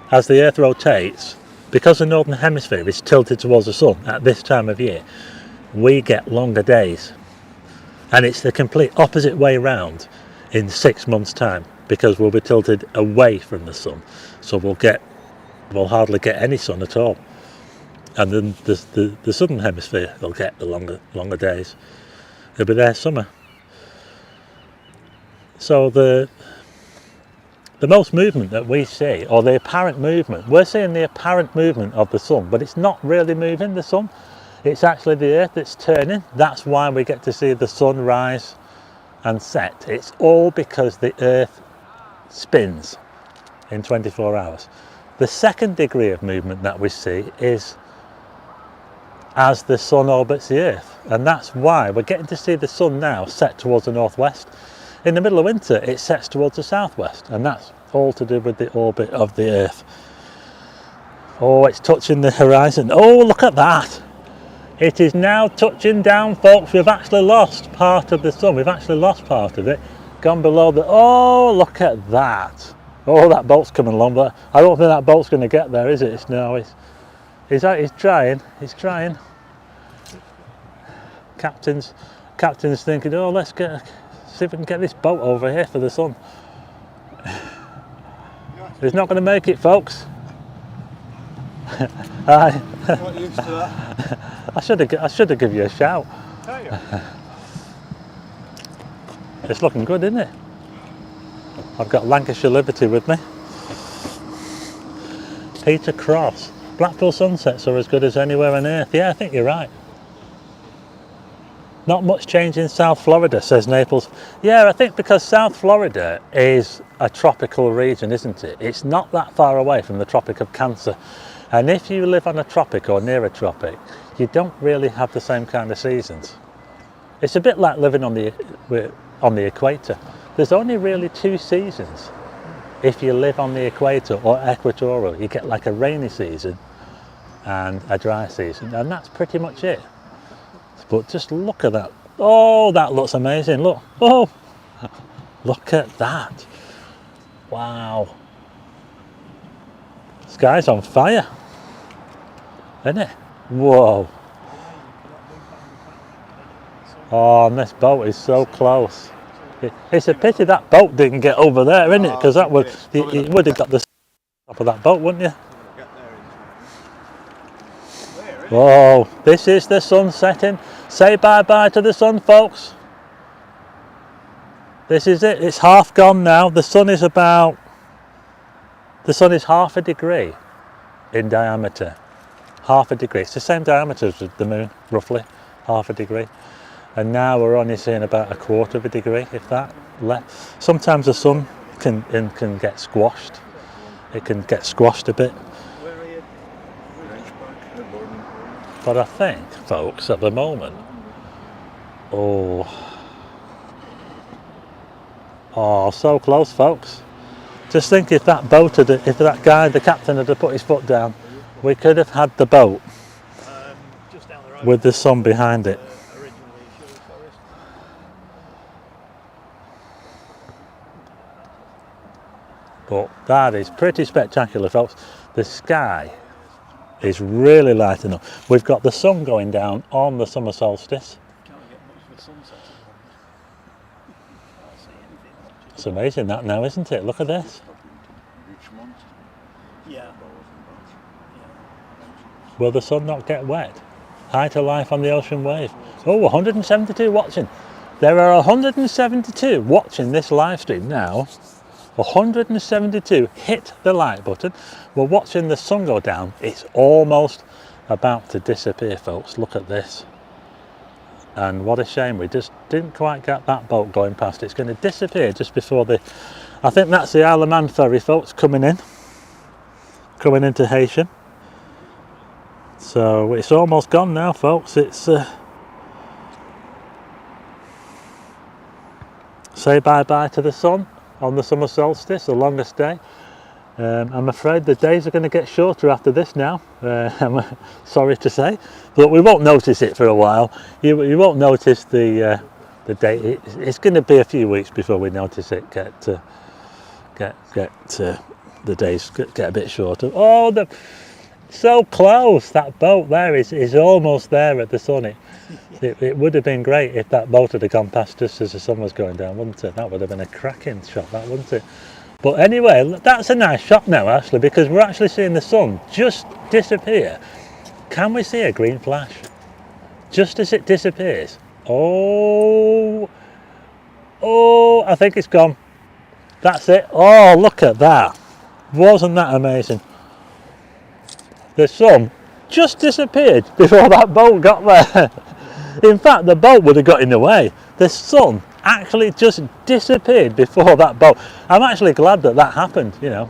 as the earth rotates, because the northern hemisphere is tilted towards the sun at this time of year, we get longer days. And it's the complete opposite way round in 6 months' time, because we'll be tilted away from the sun. So we'll hardly get any sun at all. And then the southern hemisphere will get the longer days. It'll be their summer. So the most movement that we see, or the apparent movement, we're seeing the apparent movement of the sun, but it's not really moving, the sun. It's actually the earth that's turning. That's why we get to see the sun rise and set. It's all because the earth spins in 24 hours. The second degree of movement that we see is as the sun orbits the earth, and that's why we're getting to see the sun now set towards the northwest. In the middle of winter it sets towards the southwest, and that's all to do with the orbit of the earth. Oh, it's touching the horizon. Oh, look at that. It is now touching down, folks. We've actually lost part of the sun. We've actually lost part of it. Gone below the... Oh, look at that. Oh, that boat's coming along, but I don't think that boat's going to get there, is it? No, he's trying. He's trying. Captain's thinking, oh, let's see if we can get this boat over here for the sun. He's not going to make it, folks. Hi. Not used to that. I should have given you a shout. Are you? It's looking good, isn't it? I've got Lancashire Liberty with me. Peter Cross. Blackpool sunsets are as good as anywhere on earth. Yeah, I think you're right. Not much change in South Florida, says Naples. Yeah, I think because South Florida is a tropical region, isn't it? It's not that far away from the Tropic of Cancer. And if you live on a tropic or near a tropic, you don't really have the same kind of seasons. It's a bit like living on the equator. There's only really 2 seasons. If you live on the equator or equatorial, you get like a rainy season and a dry season, and that's pretty much it. But just look at that. Oh, that looks amazing. Look. Oh, look at that. Wow. Sky's on fire, isn't it? Whoa. Oh, and this boat is so close. It's a pity that boat didn't get over there, isn't it? Because that would, you would have got the top of that boat, wouldn't you? Whoa, this is the sun setting. Say bye-bye to the sun, folks. This is it. It's half gone now. The sun is half a degree in diameter. Half a degree. It's the same diameter as the moon, roughly. Half a degree. And now we're only seeing about a quarter of a degree, if that. Sometimes the sun can get squashed. It can get squashed a bit. But I think, folks, at the moment, oh, so close, folks. Just think if that boat if that guy, the captain, had put his foot down, we could have had the boat with the sun behind it. But that is pretty spectacular, folks. The sky is really lighting up. We've got the sun going down on the summer solstice. It's amazing that now, isn't it? Look at this. Will the sun not get wet? High to life on the ocean wave. Oh, 172 watching. There are 172 watching this live stream now. 172. Hit the like button. We're watching the sun go down. It's almost about to disappear, folks. Look at this. And what a shame, we just didn't quite get that boat going past. It's going to disappear just before I think that's the Isle of Man ferry, folks, coming into Haitian. So it's almost gone now, folks. It's say bye-bye to the sun on the summer solstice, the longest day. I'm afraid the days are going to get shorter after this now, I'm sorry to say, but we won't notice it for a while. You won't notice the day. It's going to be a few weeks before we notice it get the days get a bit shorter. Oh, so close. That boat there is almost there at the sun. It would have been great if that boat had gone past just as the sun was going down, wouldn't it? That would have been a cracking shot, that, wouldn't it? But anyway, that's a nice shot now, actually, because we're actually seeing the sun just disappear. Can we see a green flash? Just as it disappears. Oh, I think it's gone. That's it. Oh, look at that. Wasn't that amazing? The sun just disappeared before that boat got there. In fact, the boat would have got in the way. The sun actually just disappeared before that boat. I'm actually glad that happened, you know.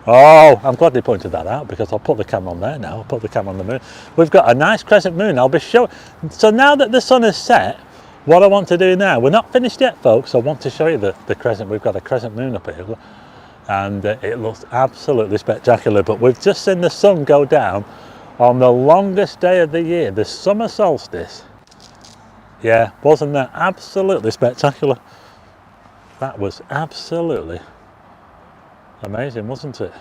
Oh, I'm glad they pointed that out, because I'll put the camera on there now. I'll put the camera on the moon. We've got a nice crescent moon. I'll be showing. So now that the sun has set, what I want to do now, we're not finished yet, folks. I want to show you the crescent. We've got a crescent moon up here, and it looks absolutely spectacular. But we've just seen the sun go down on the longest day of the year, the summer solstice. Yeah, wasn't that absolutely spectacular? That was absolutely amazing, wasn't it?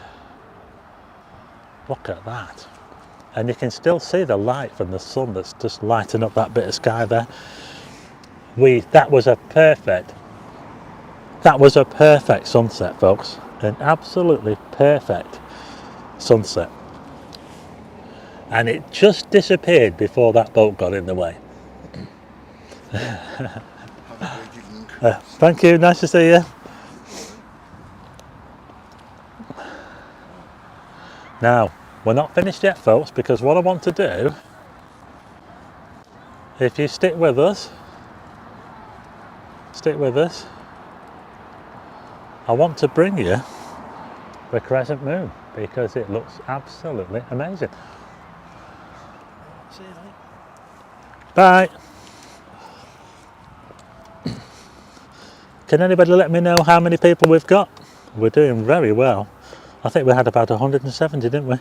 Look at that. And you can still see the light from the sun that's just lighting up that bit of sky there. That was a perfect sunset, folks. An absolutely perfect sunset. And it just disappeared before that boat got in the way. Have a great evening. Thank you, nice to see you. Now, we're not finished yet, folks, because what I want to do, if you stick with us, I want to bring you the crescent moon because it looks absolutely amazing. See you later. Bye. Can anybody let me know how many people we've got? We're doing very well. I think we had about 170, didn't we?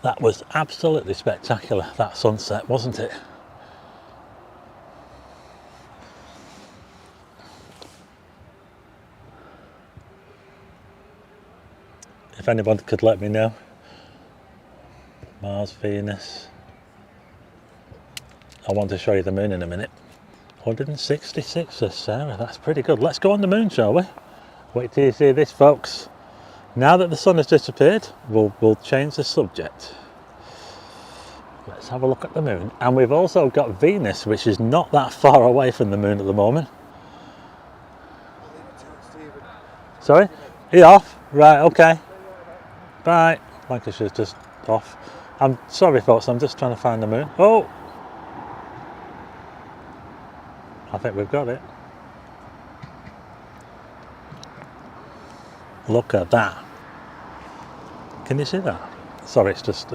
That was absolutely spectacular, that sunset, wasn't it? If anybody could let me know. Mars, Venus. I want to show you the moon in a minute. 166, says Sarah. That's pretty good. Let's go on the moon, shall we? Wait till you see this, folks. Now that the sun has disappeared, we'll change the subject. Let's have a look at the moon. And we've also got Venus, which is not that far away from the moon at the moment. Sorry? Are you off? Right, okay. Bye. Lancashire's just off. I'm sorry, folks, I'm just trying to find the moon. Oh! I think we've got it. Look at that. Can you see that? Sorry, it's just...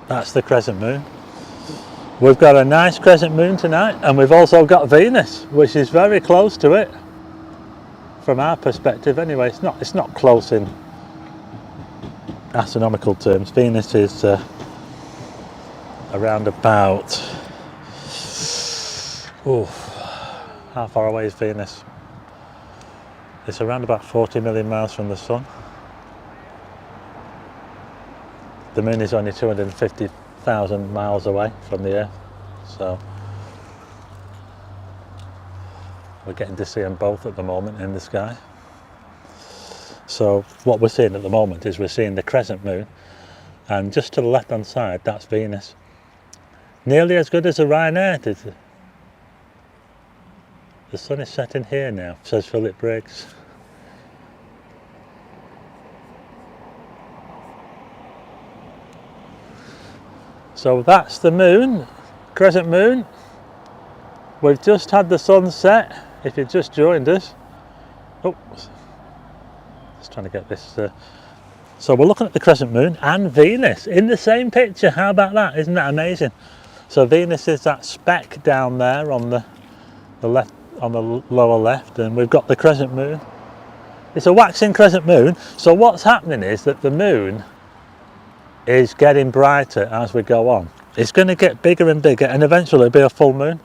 That's the crescent moon. We've got a nice crescent moon tonight, and we've also got Venus, which is very close to it. From our perspective anyway, it's not close in astronomical terms. Venus is around about... how far away is Venus? It's around about 40 million miles from the sun. The moon is only 250,000 miles away from the Earth, so we're getting to see them both at the moment in the sky. So what we're seeing at the moment is we're seeing the crescent moon, and just to the left hand side, that's Venus. Nearly as good as Orion Air. The sun is setting here now, says Philip Briggs. So that's the moon, crescent moon. We've just had the sunset, if you just joined us. Oh, just trying to get this. So we're looking at the crescent moon and Venus in the same picture. How about that? Isn't that amazing? So Venus is that speck down there on the left, on the lower left, and we've got the crescent moon. It's a waxing crescent moon. So what's happening is that the moon is getting brighter as we go on. It's going to get bigger and bigger, and eventually it'll be a full moon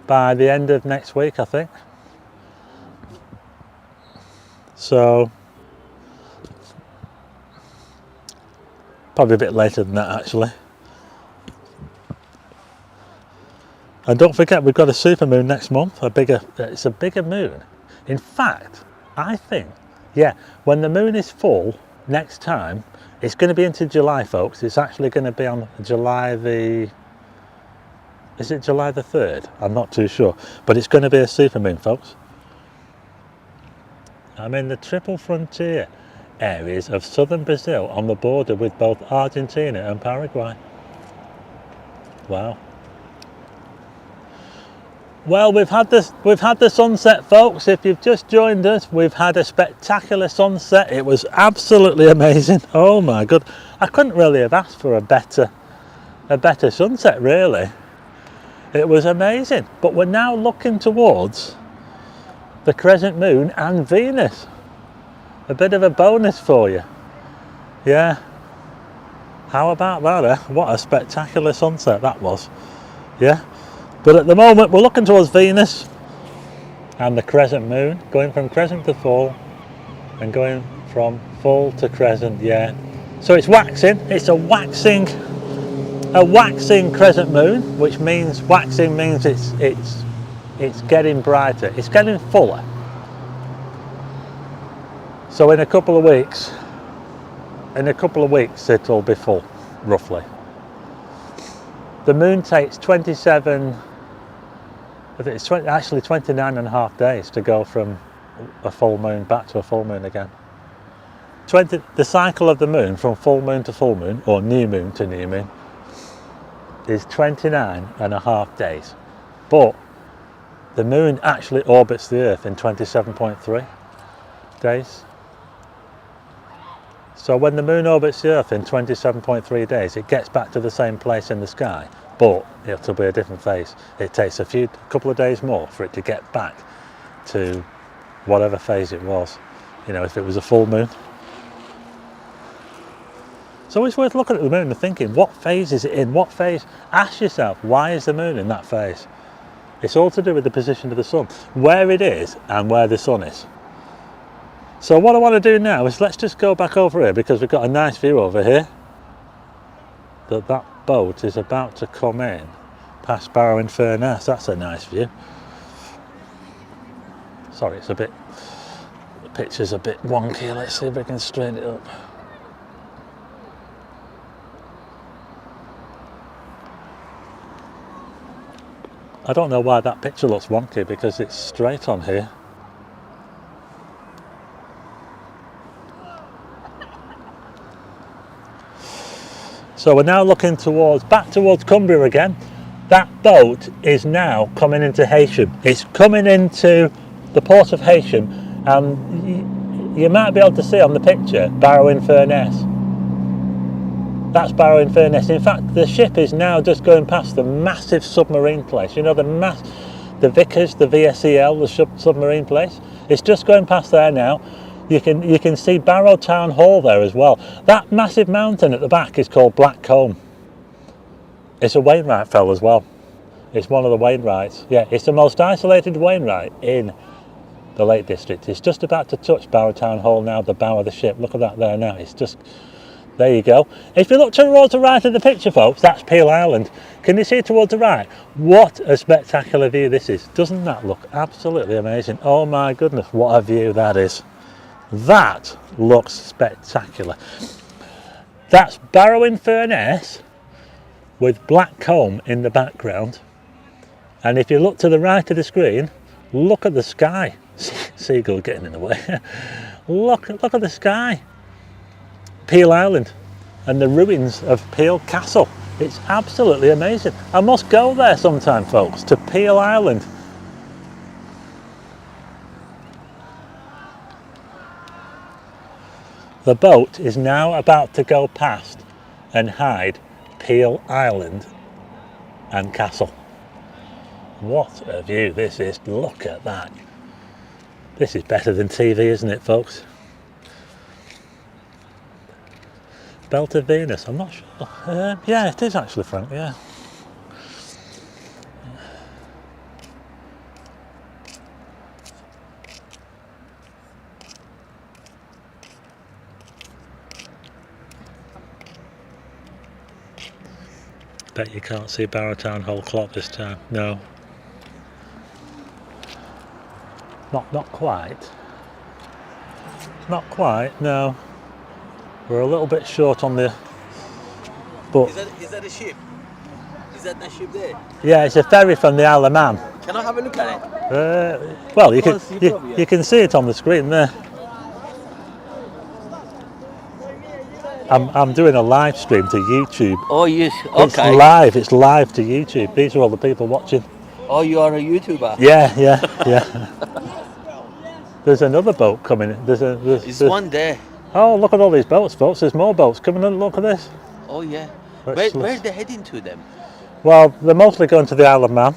by the end of next week, I think. So probably a bit later than that, actually. And don't forget, we've got a supermoon next month. It's a bigger moon. In fact, I think, yeah, when the moon is full next time, it's going to be into July, folks. It's actually going to be on July the... Is it July the 3rd? I'm not too sure. But it's going to be a supermoon, folks. I'm in the triple frontier areas of southern Brazil on the border with both Argentina and Paraguay. Wow. Well, we've had the sunset, folks. If you've just joined us, we've had a spectacular sunset. It was absolutely amazing. Oh my god, I couldn't really have asked for a better sunset, really. It was amazing. But we're now looking towards the crescent moon and Venus. A bit of a bonus for you. Yeah. How about that, eh? What a spectacular sunset that was. Yeah. But at the moment we're looking towards Venus and the crescent moon, going from crescent to full and going from full to crescent, yeah. So it's waxing. It's a waxing crescent moon, which means waxing means it's getting brighter. It's getting fuller. So in a couple of weeks it'll be full, roughly. The moon takes 27, I think it's actually 29 and a half days to go from a full moon back to a full moon again. The cycle of the moon from full moon to full moon, or new moon to new moon, is 29 and a half days. But the moon actually orbits the Earth in 27.3 days. So when the moon orbits the Earth in 27.3 days, it gets back to the same place in the sky, but it'll be a different phase. It takes a couple of days more for it to get back to whatever phase it was. You know, if it was a full moon. It's always worth looking at the moon and thinking, what phase is it in? What phase? Ask yourself, why is the moon in that phase? It's all to do with the position of the sun, where it is and where the sun is. So what I want to do now is let's just go back over here, because we've got a nice view over here. That boat is about to come in past Barrow-in-Furness. That's a nice view. Sorry, the picture's a bit wonky. Let's see if we can straighten it up. I don't know why that picture looks wonky, because it's straight on here. So we're now looking back towards Cumbria again. That boat is now coming into Heysham. It's coming into the port of Heysham, and you might be able to see on the picture Barrow-in-Furness. That's Barrow-in-Furness. In fact, the ship is now just going past the massive submarine place. You know, the Vickers, the VSEL, the submarine place. It's just going past there now. You can see Barrow Town Hall there as well. That massive mountain at the back is called Black Combe. It's a Wainwright fell as well. It's one of the Wainwrights. Yeah, it's the most isolated Wainwright in the Lake District. It's just about to touch Barrow Town Hall now, the bow of the ship. Look at that there now. It's just, there you go. If you look towards the right of the picture, folks, that's Peel Island. Can you see it towards the right? What a spectacular view this is. Doesn't that look absolutely amazing? Oh my goodness, what a view that is. That looks spectacular. That's Barrow-in-Furness with Black Combe in the background. And if you look to the right of the screen, look at the sky. Seagull getting in the way. Look at the sky. Peel Island and the ruins of Peel Castle. It's absolutely amazing. I must go there sometime, folks, to Peel Island. The boat is now about to go past and hide Peel Island and Castle. What a view this is. Look at that. This is better than TV, isn't it, folks? Belt of Venus, I'm not sure. Yeah, it is actually, Frank, yeah. Bet you can't see Barrow Town Hall clock this time. No. Not quite. Not quite, no. We're a little bit short on the... But Is that a ship? Is that ship there? yeah, it's a ferry from the Isle of Man. Can I have a look at it? Well, you can see it on the screen there. I'm doing a live stream to YouTube. Oh yes, okay. It's live to YouTube. These are all the people watching. Oh, you are a YouTuber? Yeah. There's another boat coming. There's one there. Oh, look at all these boats, folks. There's more boats coming in. Look at this. Oh yeah. Let's- Where are they heading to them? Well, they're mostly going to the Isle of Man,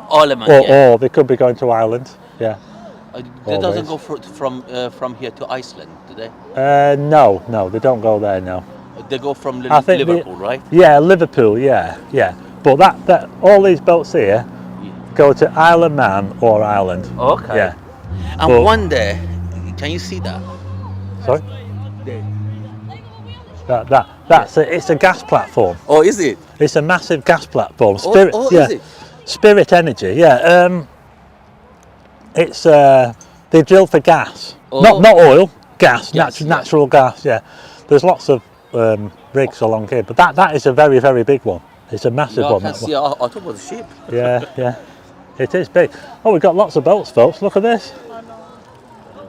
Ireland, or, yeah. or they could be going to Ireland. Yeah. They doesn't always. go from here to Iceland, do they? No, they don't go there. No. They go from I think Liverpool, right? Yeah, Liverpool. Yeah. But that all these boats here go to Isle of Man or Ireland. Okay. Yeah. And But- one day, can you see that? Sorry. There. That's it. It's a gas platform. Oh, is it? It's a massive gas platform. Is it? Spirit Energy. Yeah. It's they drill for gas, not oil, gas, natural gas. Yeah. There's lots of rigs along here, but that is a very, very big one. It's a massive one. I can see. I thought it was a ship. Yeah. It is big. Oh, we've got lots of boats, folks. Look at this.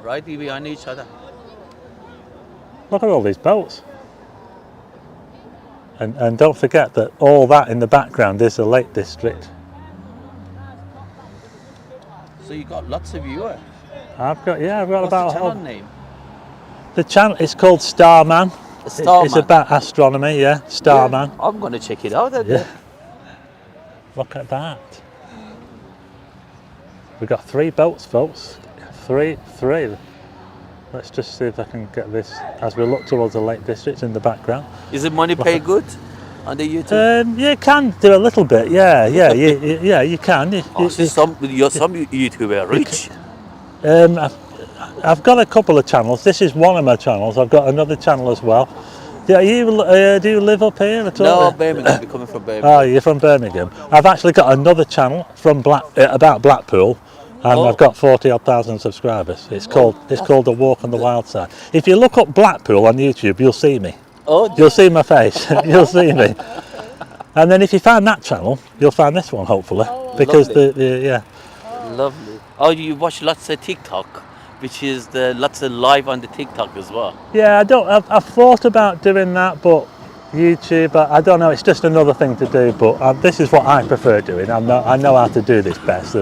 Right behind each other. Look at all these boats. And don't forget that all that in the background is the Lake District. So you got lots of viewers. I've got What's about the channel name? the channel. It's called Starman. Starman. It's about astronomy. Yeah, Starman. Yeah, I'm gonna check it out. Yeah. Look at that. We've got 3 boats, folks. Three. Let's just see if I can get this as we look towards the Lake District in the background. Is it money pay good on the YouTube? You can do a little bit. Yeah, you can. Some YouTuber rich. I've got a couple of channels. This is one of my channels. I've got another channel as well. Do you live up here at all? No, Birmingham. We're coming from Birmingham. Oh, you're from Birmingham. I've actually got another channel from about Blackpool, and I've got 40,000 subscribers. It's called The Walk on the Wild Side. If you look up Blackpool on YouTube, you'll see me. Oh, You'll see my face. You'll see me. And then if you find that channel, you'll find this one hopefully, because lovely. Lovely. Oh, you watch lots of TikTok, which is lots of live on the TikTok as well. Yeah, I've thought about doing that, but YouTube, I don't know. It's just another thing to do. But this is what I prefer doing. I know how to do this best.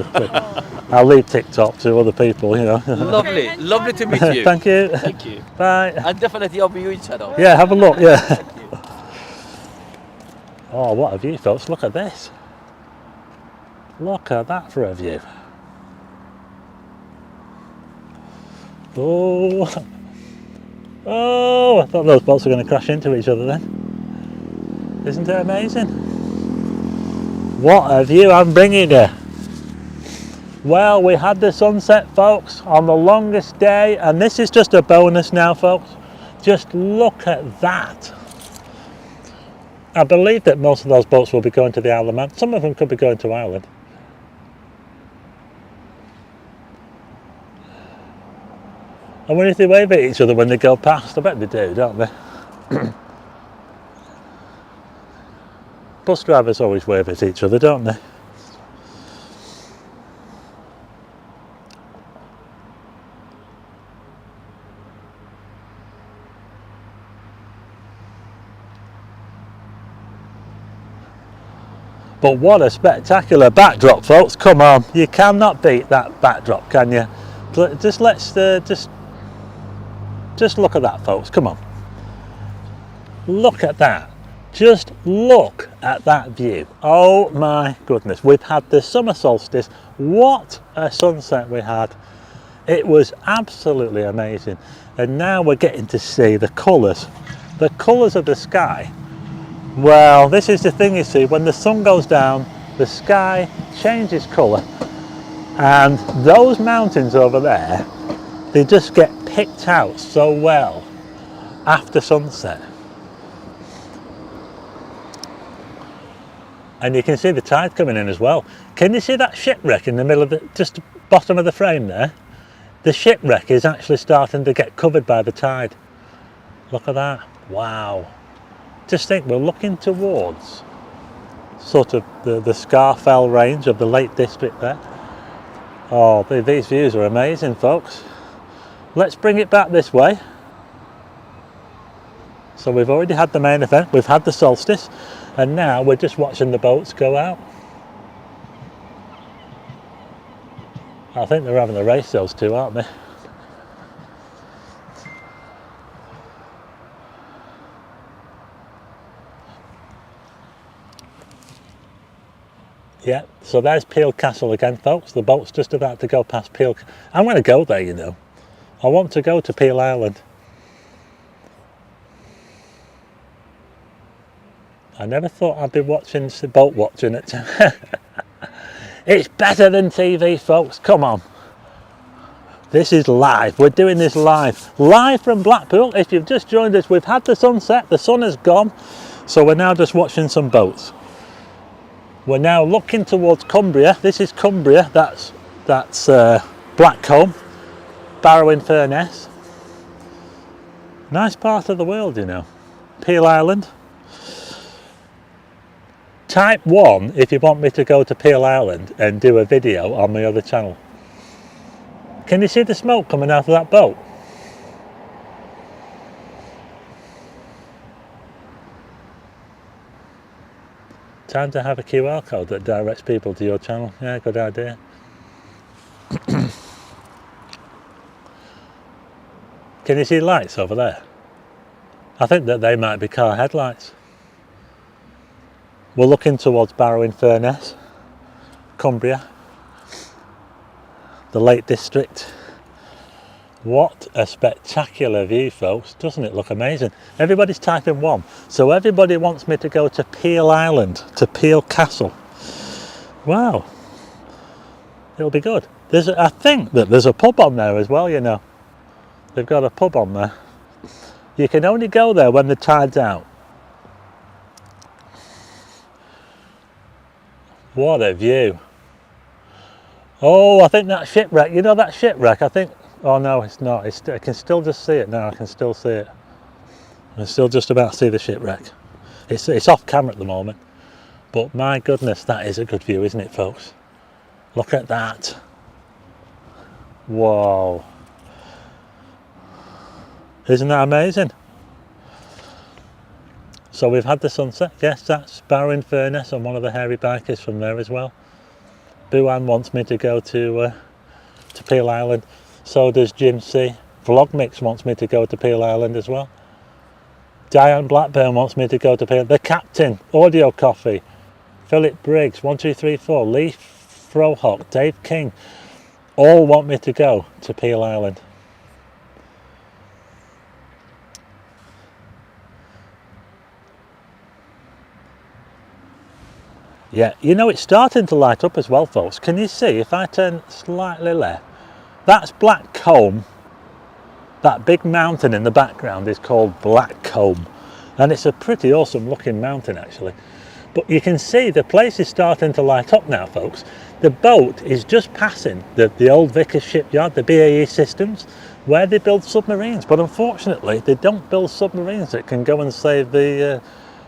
I'll leave TikTok to other people. Lovely to meet you. Thank you. Thank you. Bye. And definitely I'll be your channel. Yeah, have a look. Yeah. Thank you. Oh, what a view, folks! Look at this. Look at that for a view. Oh, I thought those boats were going to crash into each other then. Isn't it amazing? What a view I'm bringing you. Well, we had the sunset, folks, on the longest day, and this is just a bonus now, folks. Just look at that. I believe that most of those boats will be going to the Isle of Man. Some of them could be going to Ireland. I wonder if they wave at each other when they go past. I bet they do, don't they? Bus drivers always wave at each other, don't they? But what a spectacular backdrop, folks. Come on, you cannot beat that backdrop, can you? Just look at that, folks. Come on. Look at that. Just look at that view. Oh my goodness. We've had the summer solstice. What a sunset we had. It was absolutely amazing. And now we're getting to see the colours. The colours of the sky. Well, this is the thing, you see, when the sun goes down, the sky changes colour, and those mountains over there, they just get picked out so well after sunset. And you can see the tide coming in as well. Can you see that shipwreck in the middle of just the bottom of the frame there? The shipwreck is actually starting to get covered by the tide. Look at that. Wow. Just think, we're looking towards sort of the Scafell range of the Lake District there. Oh, these views are amazing, folks. Let's bring it back this way. So we've already had the main event, we've had the solstice, and now we're just watching the boats go out. I think they're having a race, those two, aren't they? Yeah, so there's Peel Castle again, folks. The boat's just about to go past Peel. I'm going to go there, you know. I want to go to Peel Island. I never thought I'd be watching boat watching it. It's better than TV, folks. Come on. This is live. We're doing this live. Live from Blackpool. If you've just joined us, we've had the sunset. The sun has gone. So we're now just watching some boats. We're now looking towards Cumbria. This is Cumbria. That's Blackcomb, Barrow-in-Furness. Nice part of the world, you know. Peel Island. Type 1 if you want me to go to Peel Island and do a video on my other channel. Can you see the smoke coming out of that boat? Time to have a QR code that directs people to your channel. Yeah, good idea. Can you see lights over there? I think that they might be car headlights. We're looking towards Barrow-in-Furness, Cumbria, the Lake District. What a spectacular view, folks. Doesn't it look amazing? Everybody's typing 1. So everybody wants me to go to Peel Island, to Peel Castle. Wow. It'll be good. I think that there's a pub on there as well, you know. They've got a pub on there. You can only go there when the tide's out. What a view. Oh, I think that shipwreck, you know that shipwreck, I think, oh no, it's not. I can still just see it now, I can still see it. I can still just about see the shipwreck. It's off camera at the moment. But my goodness, that is a good view, isn't it, folks? Look at that. Whoa. Isn't that amazing? So we've had the sunset. Yes, that's Barrow-in-Furness and one of the hairy bikers from there as well. Buan wants me to go to Peel Island. So does Jim C. Vlogmix wants me to go to Peel Island as well. Diane Blackburn wants me to go to Peel. The Captain, Audio Coffee, Philip Briggs, 1234, Lee Frohock, Dave King, all want me to go to Peel Island. Yeah, you know it's starting to light up as well, folks. Can you see if I turn slightly left? That's Blackcomb. That big mountain in the background is called Blackcomb. And it's a pretty awesome looking mountain actually. But you can see the place is starting to light up now, folks. The boat is just passing the old Vickers shipyard, the BAE Systems, where they build submarines. But unfortunately, they don't build submarines that can go and save the...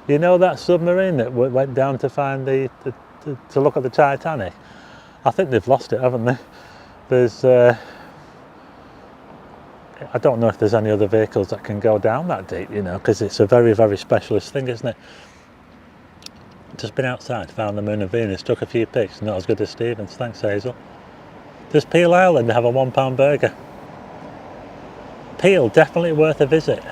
you know that submarine that went down to find to look at the Titanic? I think they've lost it, haven't they? There's I don't know if there's any other vehicles that can go down that deep, you know, because it's a very, very specialist thing, isn't it? Just been outside, found the moon and Venus, took a few pics, not as good as Stevens. Thanks, Hazel. Does Peel Island have a £1 burger? Peel, definitely worth a visit.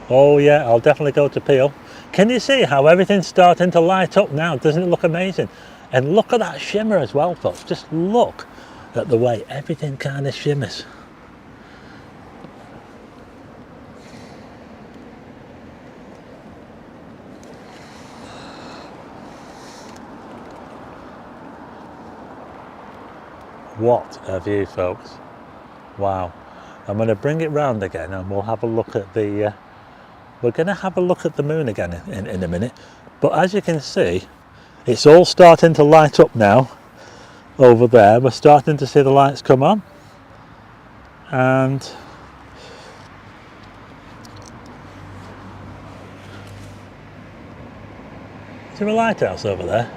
Oh yeah, I'll definitely go to Peel. Can you see how everything's starting to light up now? Doesn't it look amazing? And look at that shimmer as well, folks. Just look at the way everything kind of shimmers. What a view, folks. Wow. I'm going to bring it round again and we'll have a look at the... we're going to have a look at the moon again in a minute. But as you can see, it's all starting to light up now over there. We're starting to see the lights come on. And is there a lighthouse over there?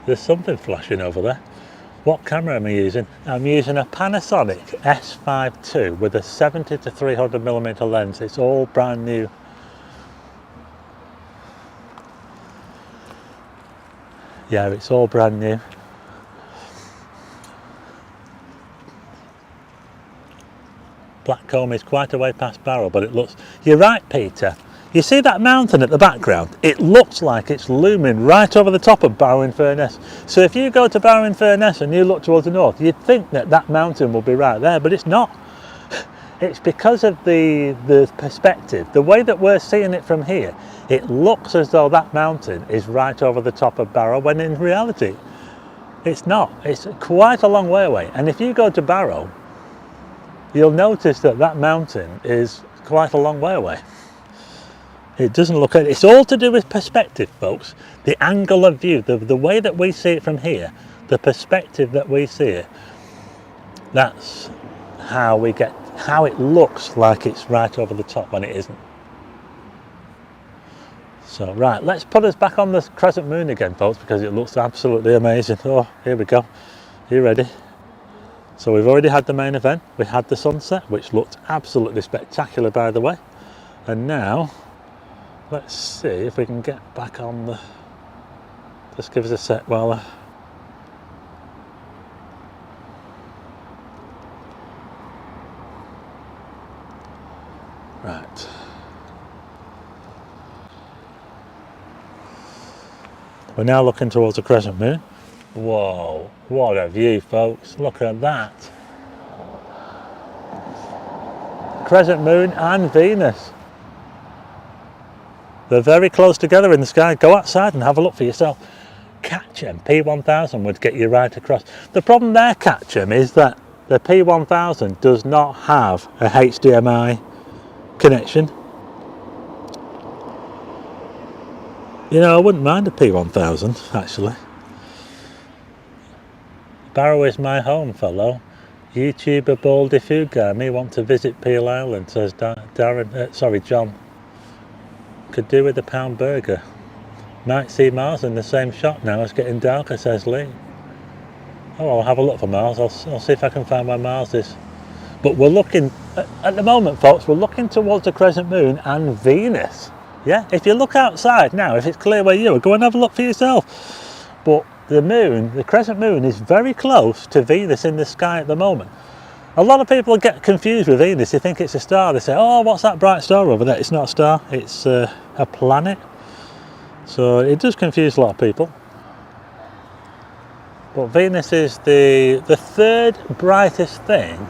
There's something flashing over there. What camera am I using? I'm using a Panasonic S5 II with a 70 to 300mm lens. It's all brand new. Yeah, it's all brand new. Blackcomb is quite a way past Barrow, but it looks... You're right, Peter. You see that mountain at the background? It looks like it's looming right over the top of Barrow-in-Furness. So if you go to Barrow-in-Furness and you look towards the north, you'd think that that mountain will be right there, but it's not. It's because of the perspective. The way that we're seeing it from here, it looks as though that mountain is right over the top of Barrow, when in reality, it's not. It's quite a long way away. And if you go to Barrow, you'll notice that that mountain is quite a long way away. It doesn't look... It's all to do with perspective, folks. The angle of view, the way that we see it from here, the perspective that we see it, that's how we get... how it looks like it's right over the top when it isn't. So, right, let's put us back on the crescent moon again, folks, because it looks absolutely amazing. Oh, here we go. Are you ready? So we've already had the main event. We had the sunset, which looked absolutely spectacular, by the way. And now, let's see if we can get back on the... Just give us a sec while Right. We're now looking towards the crescent moon. Whoa, what a view, folks. Look at that. Crescent moon and Venus. They're very close together in the sky. Go outside and have a look for yourself. Catchem P1000 would get you right across. The problem there, Catchem, is that the P1000 does not have a HDMI connection. You know, I wouldn't mind a P1000 actually. Barrow is my home, fellow. YouTuber Baldy Food Guy may want to visit Peel Island, says John. Could do with a pound burger. Might see Mars in the same shot now. It's getting darker, says Lee. Oh, I'll have a look for Mars. I'll see if I can find where Mars is. But we're looking, at the moment, folks, we're looking towards the crescent moon and Venus. Yeah, if you look outside now, if it's clear where you are, go and have a look for yourself. But the moon, the crescent moon, is very close to Venus in the sky at the moment. A lot of people get confused with Venus. They think it's a star. They say, oh, what's that bright star over there? It's not a star, it's a planet. So it does confuse a lot of people. But Venus is the third brightest thing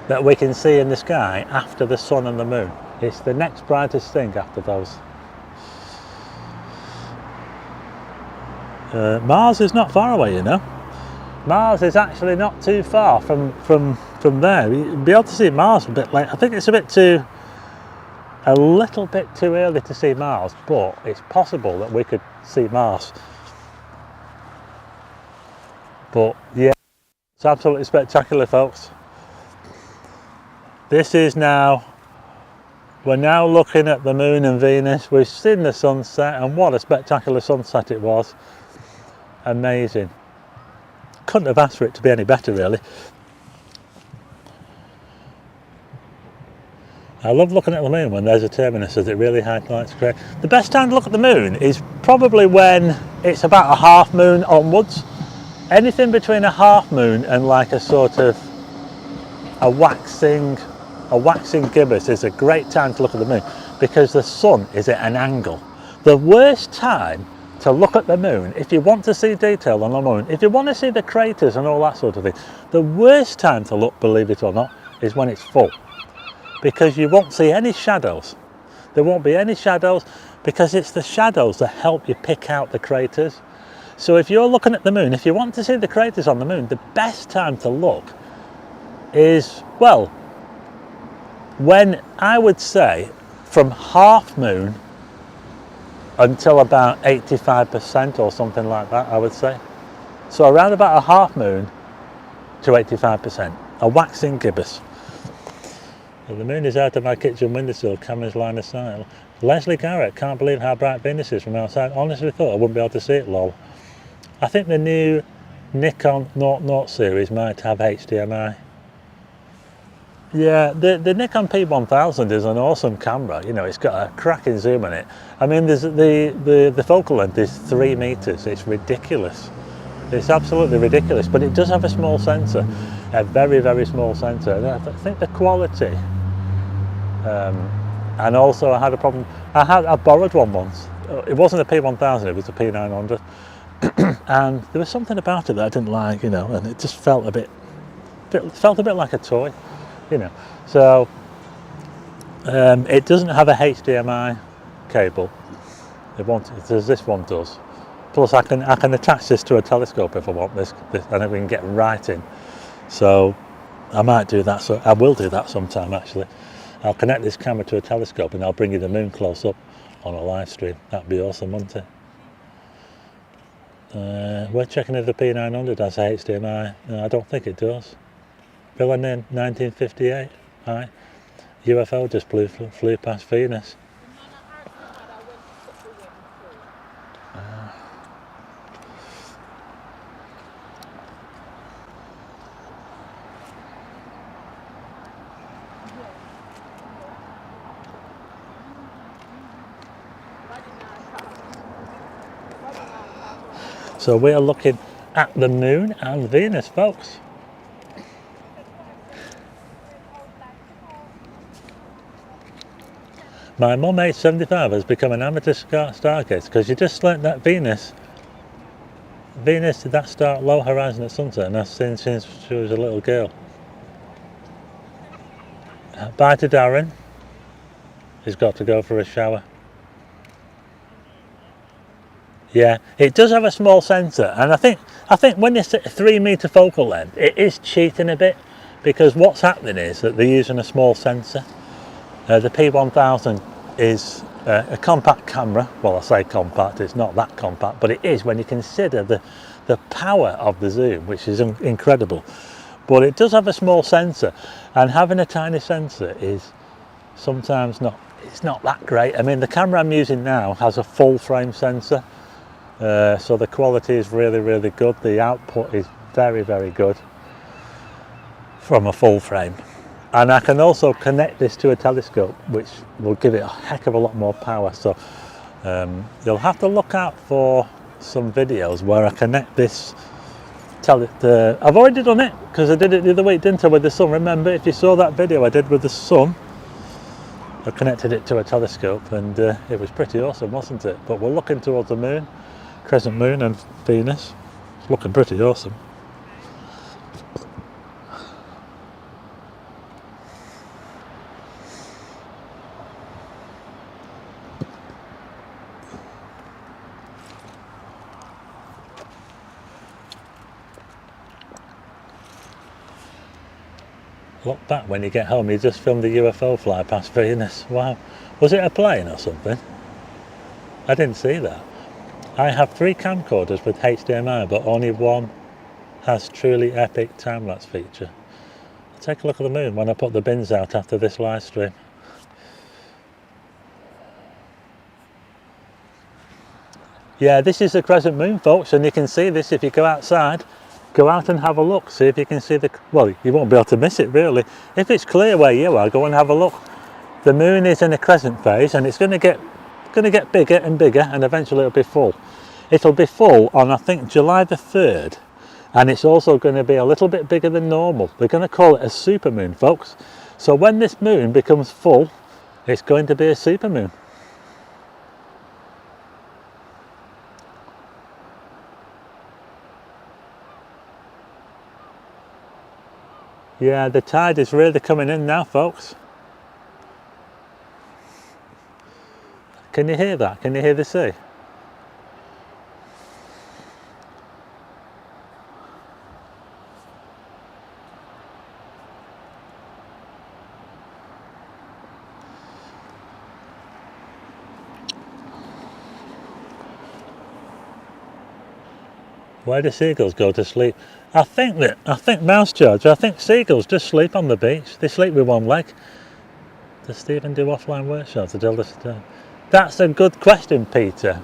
that we can see in the sky after the sun and the moon. It's the next brightest thing after those. Mars is not far away, you know. Mars is actually not too far from there. You'll be able to see Mars a bit late. I think it's a little bit too early to see Mars, but it's possible that we could see Mars. But yeah, it's absolutely spectacular, folks. This is now, we're now looking at the moon and Venus. We've seen the sunset, and what a spectacular sunset it was. Amazing. Couldn't have asked for it to be any better, really. I love looking at the moon when there's a terminus, as it really highlights great. The best time to look at the moon is probably when it's about a half moon onwards. Anything between a half moon and like a sort of a waxing gibbous is a great time to look at the moon, because the sun is at an angle. The worst time to look at the moon, if you want to see detail on the moon, if you want to see the craters and all that sort of thing, the worst time to look, believe it or not, is when it's full, because you won't see any shadows. There won't be any shadows, because it's the shadows that help you pick out the craters. So if you're looking at the moon, if you want to see the craters on the moon, the best time to look is, well, when I would say from half moon until about 85% or something like that, I would say. So around about a half moon to 85%, a waxing gibbous. Well, the moon is out of my kitchen windowsill, camera's line of sight. Leslie Garrett, can't believe how bright Venus is from outside. Honestly thought I wouldn't be able to see it, lol. I think the new Nikon 00 series might have HDMI. Yeah, the Nikon P1000 is an awesome camera. You know, it's got a cracking zoom on it. I mean, there's the focal length is 3 meters. It's ridiculous. It's absolutely ridiculous, but it does have a small sensor. a very, very small sensor. And I think the quality, and also I had a problem. I borrowed one once. It wasn't a P1000, it was a P900. And there was something about it that I didn't like, you know, and it just felt a bit like a toy, you know. So it doesn't have a HDMI cable. As this one does. Plus, I can attach this to a telescope if I want this, and we can get right in. So I might do that. So I will do that sometime. Actually, I'll connect this camera to a telescope, and I'll bring you the moon close up on a live stream. That'd be awesome, wouldn't it? We're checking if the P900 has a HDMI. No, I don't think it does. Villain in 1958. Aye. UFO just flew past Venus. So we are looking at the moon and Venus, folks. My mum, age 75, has become an amateur stargazer because she just learnt that Venus did that start low horizon at sunset, and that's since she was a little girl. Bye to Darren. He's got to go for a shower. Yeah, it does have a small sensor, and I think when it's at a 3 metre focal length, it is cheating a bit, because what's happening is that they're using a small sensor. The P1000 is a compact camera. Well, I say compact, it's not that compact, but it is when you consider the power of the zoom, which is incredible. But it does have a small sensor, and having a tiny sensor is sometimes it's not that great. I mean, the camera I'm using now has a full frame sensor. So the quality is really, really good. The output is very, very good from a full frame. And I can also connect this to a telescope, which will give it a heck of a lot more power. So you'll have to look out for some videos where I connect this. I've already done it, because I did it the other week, didn't I, with the sun? Remember, if you saw that video I did with the sun, I connected it to a telescope, and it was pretty awesome, wasn't it? But we're looking towards the moon. Crescent moon and Venus. It's looking pretty awesome. Look back when you get home, you just filmed the UFO fly past Venus. Wow. Was it a plane or something? I didn't see that. I have 3 camcorders with HDMI, but only one has truly epic time-lapse feature. Take a look at the moon when I put the bins out after this live stream. Yeah, this is the crescent moon, folks, and you can see this if you go outside. Go out and have a look, see if you can see well, you won't be able to miss it really. If it's clear where you are, go and have a look. The moon is in a crescent phase, and it's going to get bigger and bigger, and eventually it'll be full. It'll be full on, I think, July the 3rd, and it's also going to be a little bit bigger than normal. They're going to call it a supermoon, folks. So when this moon becomes full, it's going to be a supermoon. Yeah, the tide is really coming in now, folks. Can you hear that? Can you hear the sea? Where do seagulls go to sleep? I think mouse charge. I think seagulls just sleep on the beach. They sleep with one leg. Does Stephen do offline workshops? That's a good question, Peter.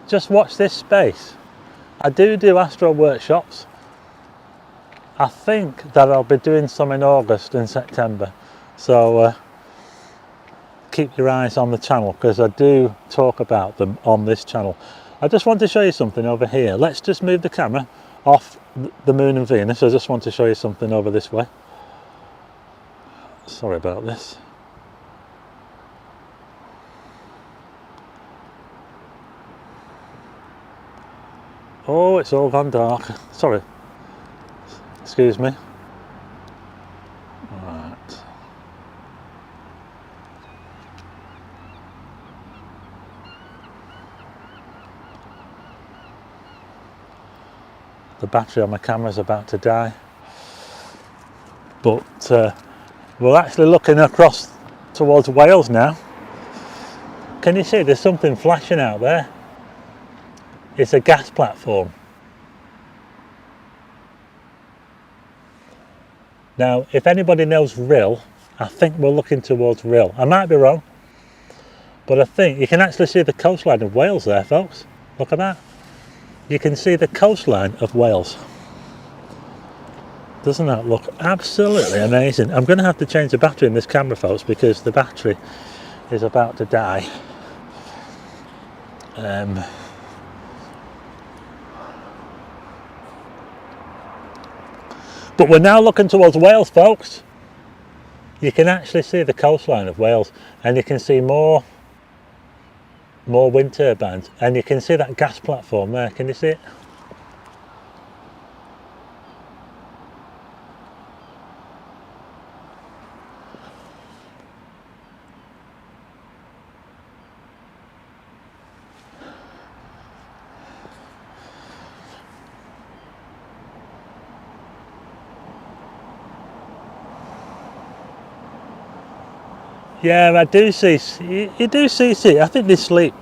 Just watch this space. I do astro workshops. I think that I'll be doing some in August and September. So keep your eyes on the channel, because I do talk about them on this channel. I just want to show you something over here. Let's just move the camera off the Moon and Venus. I just want to show you something over this way. Sorry about this. Oh, it's all gone dark. Sorry. Excuse me. Right. The battery on my camera is about to die. But we're actually looking across towards Wales now. Can you see there's something flashing out there? It's a gas platform. Now, if anybody knows Rhyl, I think we're looking towards Rhyl. I might be wrong, but I think you can actually see the coastline of Wales there, folks. Look at that. You can see the coastline of Wales. Doesn't that look absolutely amazing? I'm going to have to change the battery in this camera, folks, because the battery is about to die. But we're now looking towards Wales, folks. You can actually see the coastline of Wales, and you can see more wind turbines, and you can see that gas platform there. Can you see it? Yeah, I do see. You do see. I think they sleep.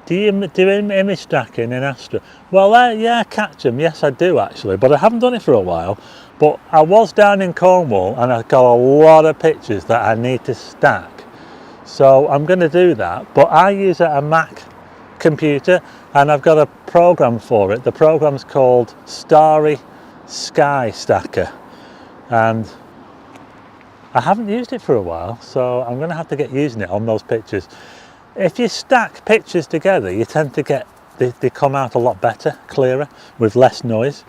Do you image tracking in Astra? Well, yeah, I catch them. Yes, I do actually, but I haven't done it for a while. But I was down in Cornwall, and I've got a lot of pictures that I need to stack. So I'm going to do that. But I use a Mac computer, and I've got a program for it. The program's called Starry Sky Stacker, and I haven't used it for a while, so I'm going to have to get using it on those pictures. If you stack pictures together, you tend to get, they come out a lot better, clearer, with less noise.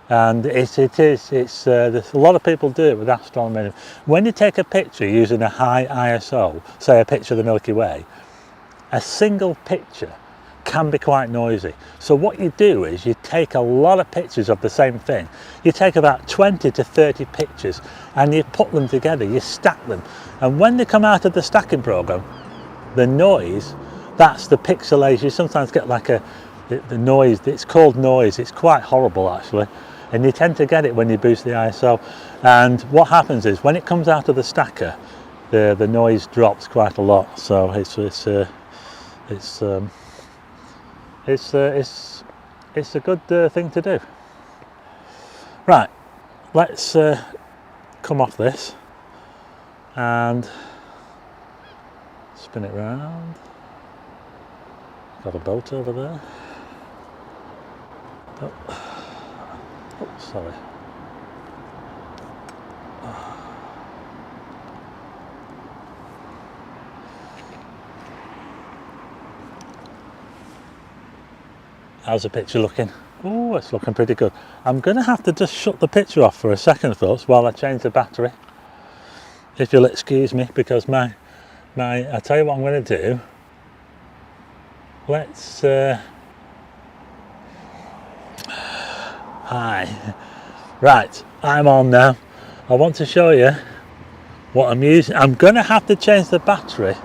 And there's a lot of people do it with astronomy. When you take a picture using a high ISO, say a picture of the Milky Way, a single picture can be quite noisy. So what you do is you take a lot of pictures of the same thing. You take about 20 to 30 pictures and you put them together, you stack them. And when they come out of the stacking program, the noise, that's the pixelation. You sometimes get like the noise, it's called noise, it's quite horrible actually. And you tend to get it when you boost the ISO. And what happens is when it comes out of the stacker, the noise drops quite a lot. So it's a good thing to do. Right, let's come off this and spin it round. Got a boat over there. Oh, sorry. How's the picture looking? Oh, it's looking pretty good. I'm going to have to just shut the picture off for a second, folks, while I change the battery. If you'll excuse me, because I tell you what I'm going to do. Let's hi. Right, I'm on now. I want to show you what I'm using. I'm going to have to change the battery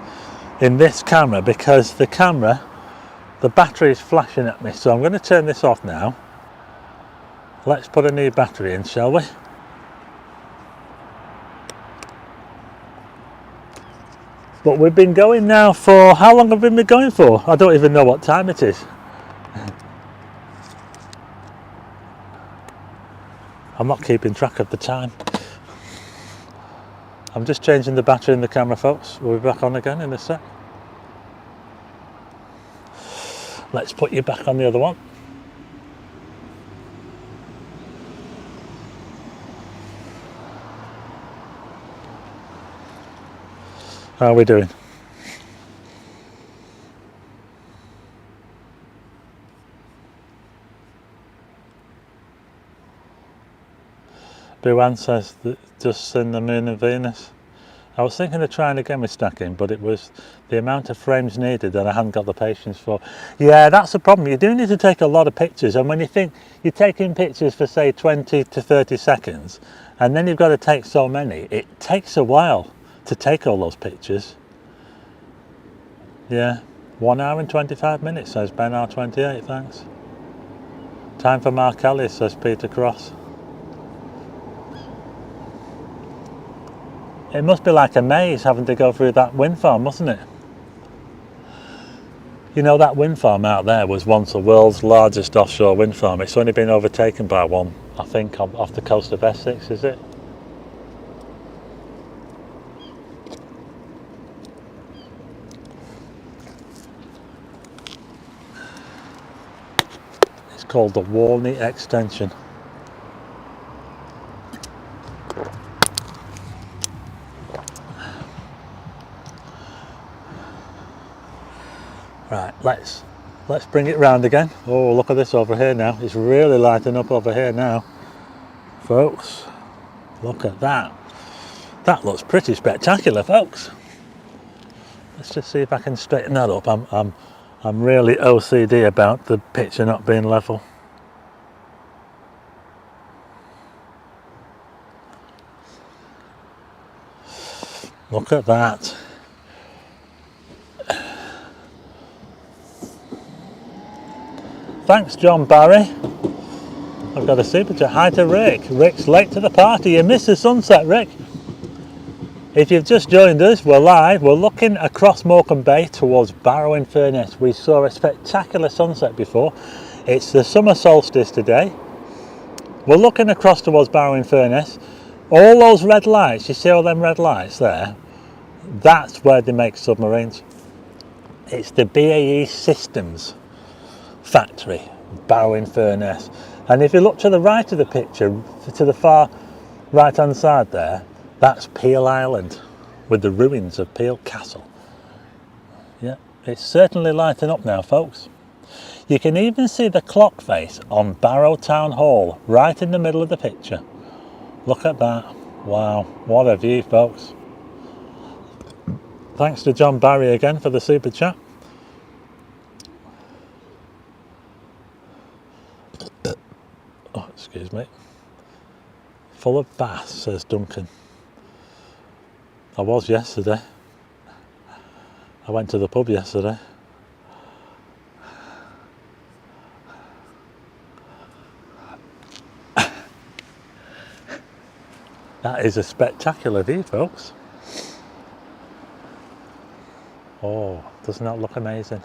in this camera because the battery is flashing at me, so I'm going to turn this off now. Let's put a new battery in, shall we? But we've been going now for, how long have we been going for? I don't even know what time it is. I'm not keeping track of the time. I'm just changing the battery in the camera, folks. We'll be back on again in a sec. Let's put you back on the other one. How are we doing? Buan says that just seen the moon and Venus. I was thinking of trying again with stacking, but it was the amount of frames needed that I hadn't got the patience for. Yeah, that's the problem. You do need to take a lot of pictures, and when you think you're taking pictures for say 20 to 30 seconds, and then you've got to take so many, it takes a while to take all those pictures. Yeah, 1 hour and 25 minutes, says Ben R28, thanks. Time for Mark Ellis, says Peter Cross. It must be like a maze having to go through that wind farm, mustn't it? You know, that wind farm out there was once the world's largest offshore wind farm. It's only been overtaken by one, I think, off the coast of Essex, is it? It's called the Walney Extension. Right, let's bring it round again. Oh, look at this over here now. It's really lighting up over here now, folks. Look at that. That looks pretty spectacular, folks. Let's just see if I can straighten that up. I'm really OCD about the picture not being level. Look at that. Thanks, John Barry. I've got a super chat. Hi to Rick. Rick's late to the party. You missed the sunset, Rick. If you've just joined us, we're live. We're looking across Morecambe Bay towards Barrow in Furness. We saw a spectacular sunset before. It's the summer solstice today. We're looking across towards Barrow in Furness. All those red lights, you see all them red lights there? That's where they make submarines. It's the BAE Systems factory, Barrow in Furness. And if you look to the right of the picture, to the far right hand side there, that's Peel Island with the ruins of Peel Castle. Yeah, it's certainly lighting up now, folks. You can even see the clock face on Barrow Town Hall right in the middle of the picture. Look at that. Wow, what a view, folks. Thanks to John Barry again for the super chat. Oh, excuse me. Full of bass, says Duncan. I was yesterday. I went to the pub yesterday. That is a spectacular view, folks. Oh, doesn't that look amazing?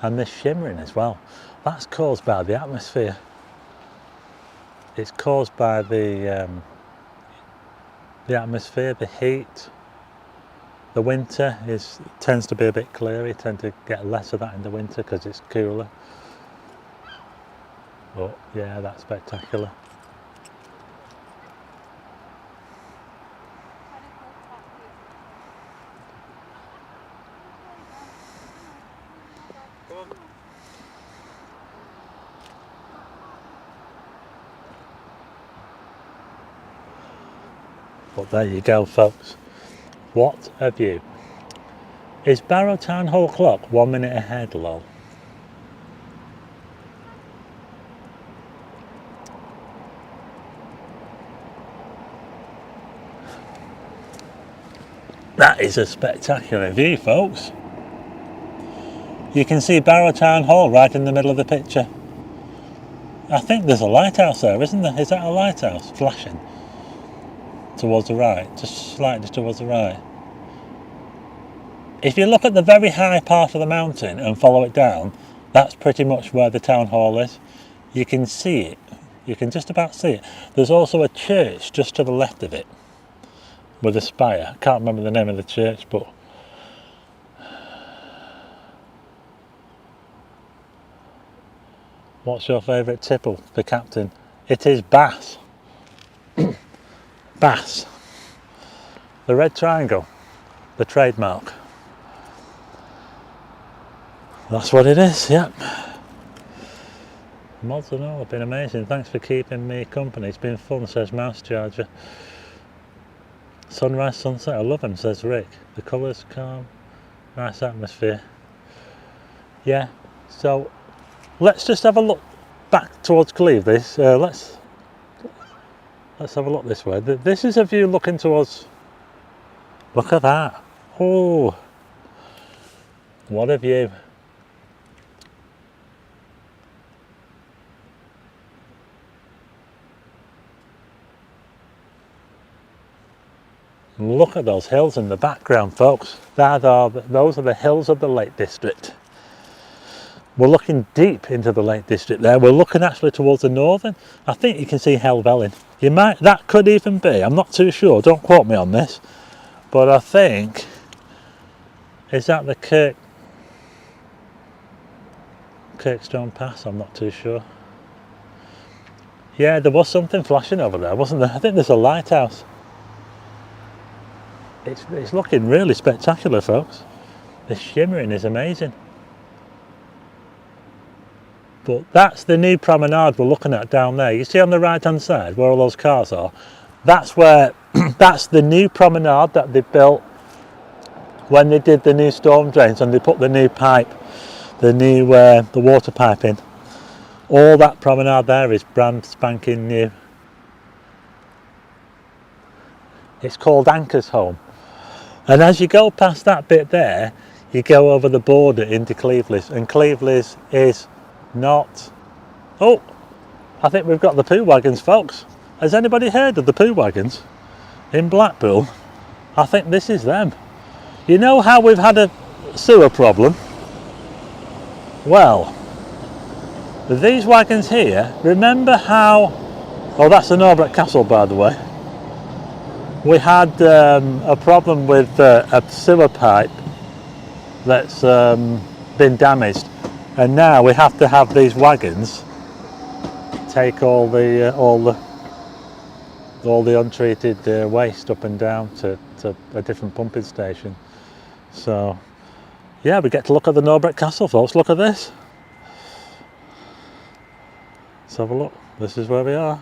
And this shimmering as well. That's caused by the atmosphere. It's caused by the atmosphere, the heat. The winter tends to be a bit clearer. You tend to get less of that in the winter because it's cooler. But yeah, that's spectacular. But there you go, folks. What a view. Is Barrow Town Hall clock 1 minute ahead, lol? That is a spectacular view, folks. You can see Barrow Town Hall right in the middle of the picture. I think there's a lighthouse there, isn't there? Is that a lighthouse flashing towards the right? Just slightly towards the right. If you look at the very high part of the mountain and follow it down, that's pretty much where the town hall is. You can see it. You can just about see it. There's also a church just to the left of it with a spire. I can't remember the name of the church, but what's your favourite tipple, the captain? It is bass. Bass. The red triangle, the trademark. That's what it is, yep. Mods and all have been amazing. Thanks for keeping me company. It's been fun, says Mouse Charger. Sunrise, sunset, I love them, says Rick. The colours calm, nice atmosphere. Yeah, so let's just have a look back towards Cleve. Let's have a look this way. This is a view looking towards. Look at that. Oh, what a view. Look at those hills in the background, folks. Those are the hills of the Lake District. We're looking deep into the Lake District there. We're looking actually towards the northern. I think you can see Helvellyn. That could even be, I'm not too sure, don't quote me on this, but I think, is that the Kirkstone Pass? I'm not too sure. Yeah, there was something flashing over there, wasn't there? I think there's a lighthouse. It's looking really spectacular, folks. The shimmering is amazing. But that's the new promenade we're looking at down there. You see on the right hand side where all those cars are? That's where, that's the new promenade that they built when they did the new storm drains and they put the new pipe, the water pipe in. All that promenade there is brand spanking new. It's called Anchor's Home. And as you go past that bit there, you go over the border into Cleveland, and Cleveland is not. Oh, I think we've got the poo wagons, folks. Has anybody heard of the poo wagons in Blackpool? I think this is them. You know how we've had a sewer problem? Well, these wagons here, remember how. Oh, that's the Norbert Castle, by the way. We had a problem with a sewer pipe that's been damaged, and now we have to have these wagons take all the untreated waste up and down to a different pumping station. So yeah, we get to look at the Norbert Castle, folks. Look at this. Let's have a look. This is where we are.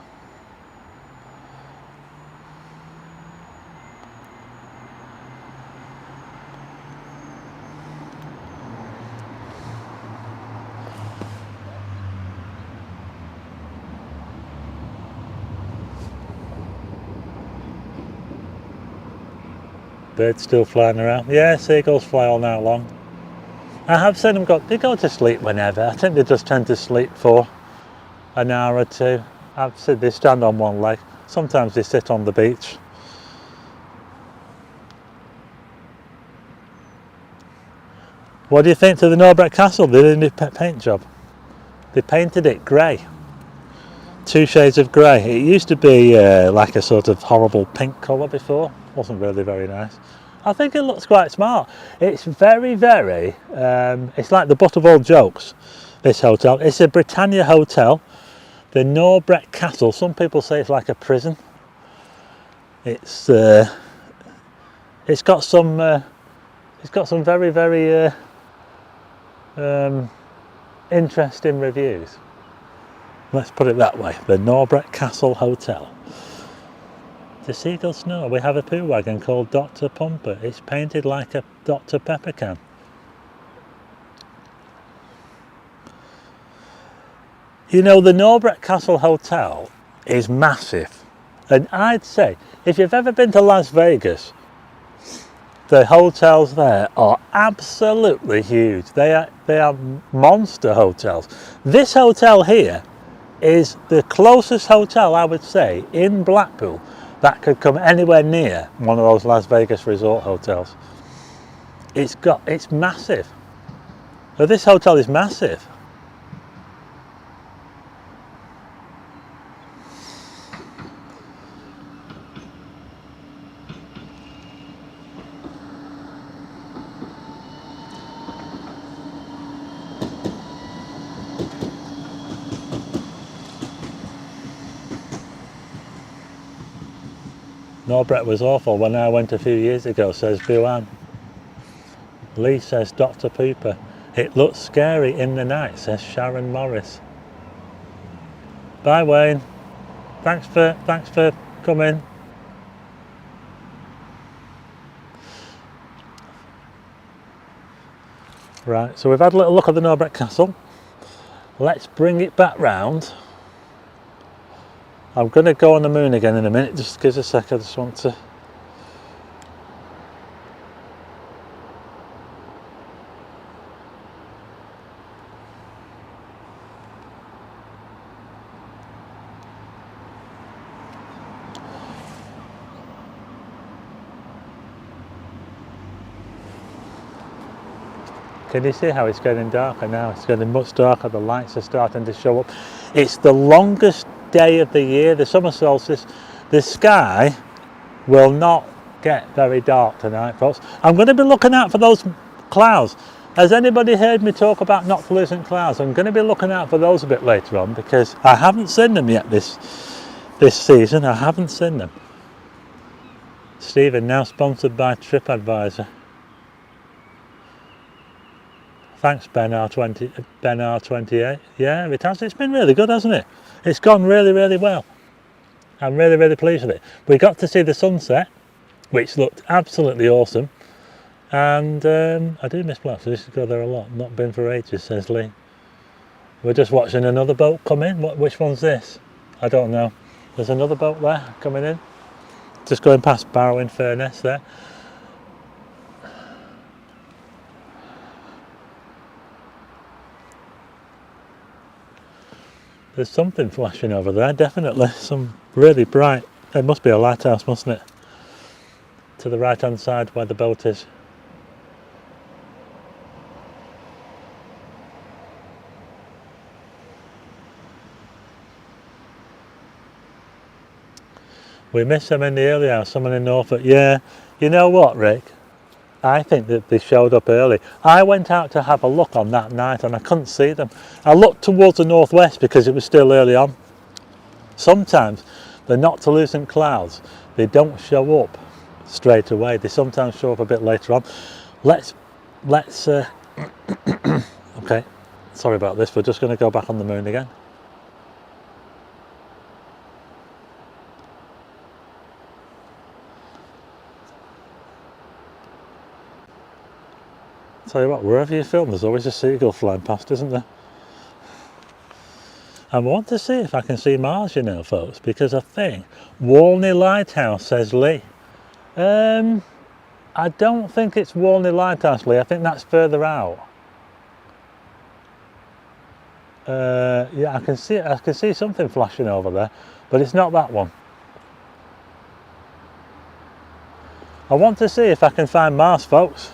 Birds still flying around. Yeah, seagulls fly all night long. I have seen them they go to sleep whenever. I think they just tend to sleep for an hour or two. I've seen they stand on one leg. Sometimes they sit on the beach. What do you think to the Norbert Castle? They did a new paint job. They painted it grey. 2 shades of grey. It used to be like a sort of horrible pink colour before. Wasn't really very nice. I think it looks quite smart. It's very, very, it's like the butt of all jokes, this hotel. It's a Britannia hotel. The Norbert Castle, some people say it's like a prison. It's got some very, very interesting reviews. Let's put it that way. The Norbert Castle Hotel. The seagulls know we have a poo wagon called Dr. Pumper. It's painted like a Dr. Pepper can. You know, the Norbert Castle Hotel is massive. And I'd say, if you've ever been to Las Vegas, the hotels there are absolutely huge. They are monster hotels. This hotel here is the closest hotel, I would say, in Blackpool that could come anywhere near one of those Las Vegas resort hotels. It's massive. So this hotel is massive. Norbert was awful when I went a few years ago, says Buan. Lee says Dr. Pooper. It looks scary in the night, says Sharon Morris. Bye, Wayne. Thanks for coming. Right, so we've had a little look at the Norbreck Castle. Let's bring it back round. I'm going to go on the moon again in a minute. Just give us a sec. I just want to. Can you see how it's getting darker now? It's getting much darker, the lights are starting to show up. It's the longest day of the year, the summer solstice. The sky will not get very dark tonight, folks. I'm going to be looking out for those clouds. Has anybody heard me talk about noctilucent clouds? I'm going to be looking out for those a bit later on because I haven't seen them yet this season. I haven't seen them. Stephen, now sponsored by TripAdvisor. Thanks, Ben R28. Yeah, it has. It's been really good, hasn't it? It's gone really, really well. I'm really, really pleased with it. We got to see the sunset, which looked absolutely awesome. And I do miss Blackpool. I used to go there a lot. Not been for ages, says Lee. We're just watching another boat come in. Which one's this? I don't know. There's another boat there coming in. Just going past Barrow in Furness there. There's something flashing over there, definitely. Some really bright. It must be a lighthouse, mustn't it? To the right hand side where the boat is. We missed them in the early hours, someone in Norfolk. Yeah, you know what, Rick? I think that they showed up early. I went out to have a look on that night and I couldn't see them. I looked towards the northwest because it was still early on. Sometimes the noctilucent clouds, they don't show up straight away. They sometimes show up a bit later on. Let's okay, sorry about this. We're just going to go back on the moon again. Tell you what, wherever you film, there's always a seagull flying past, isn't there? I want to see if I can see Mars, you know, folks, because I think Walney Lighthouse, says Lee. I don't think it's Walney Lighthouse, Lee. I think that's further out. Yeah, I can see something flashing over there, but it's not that one. I want to see if I can find Mars, folks,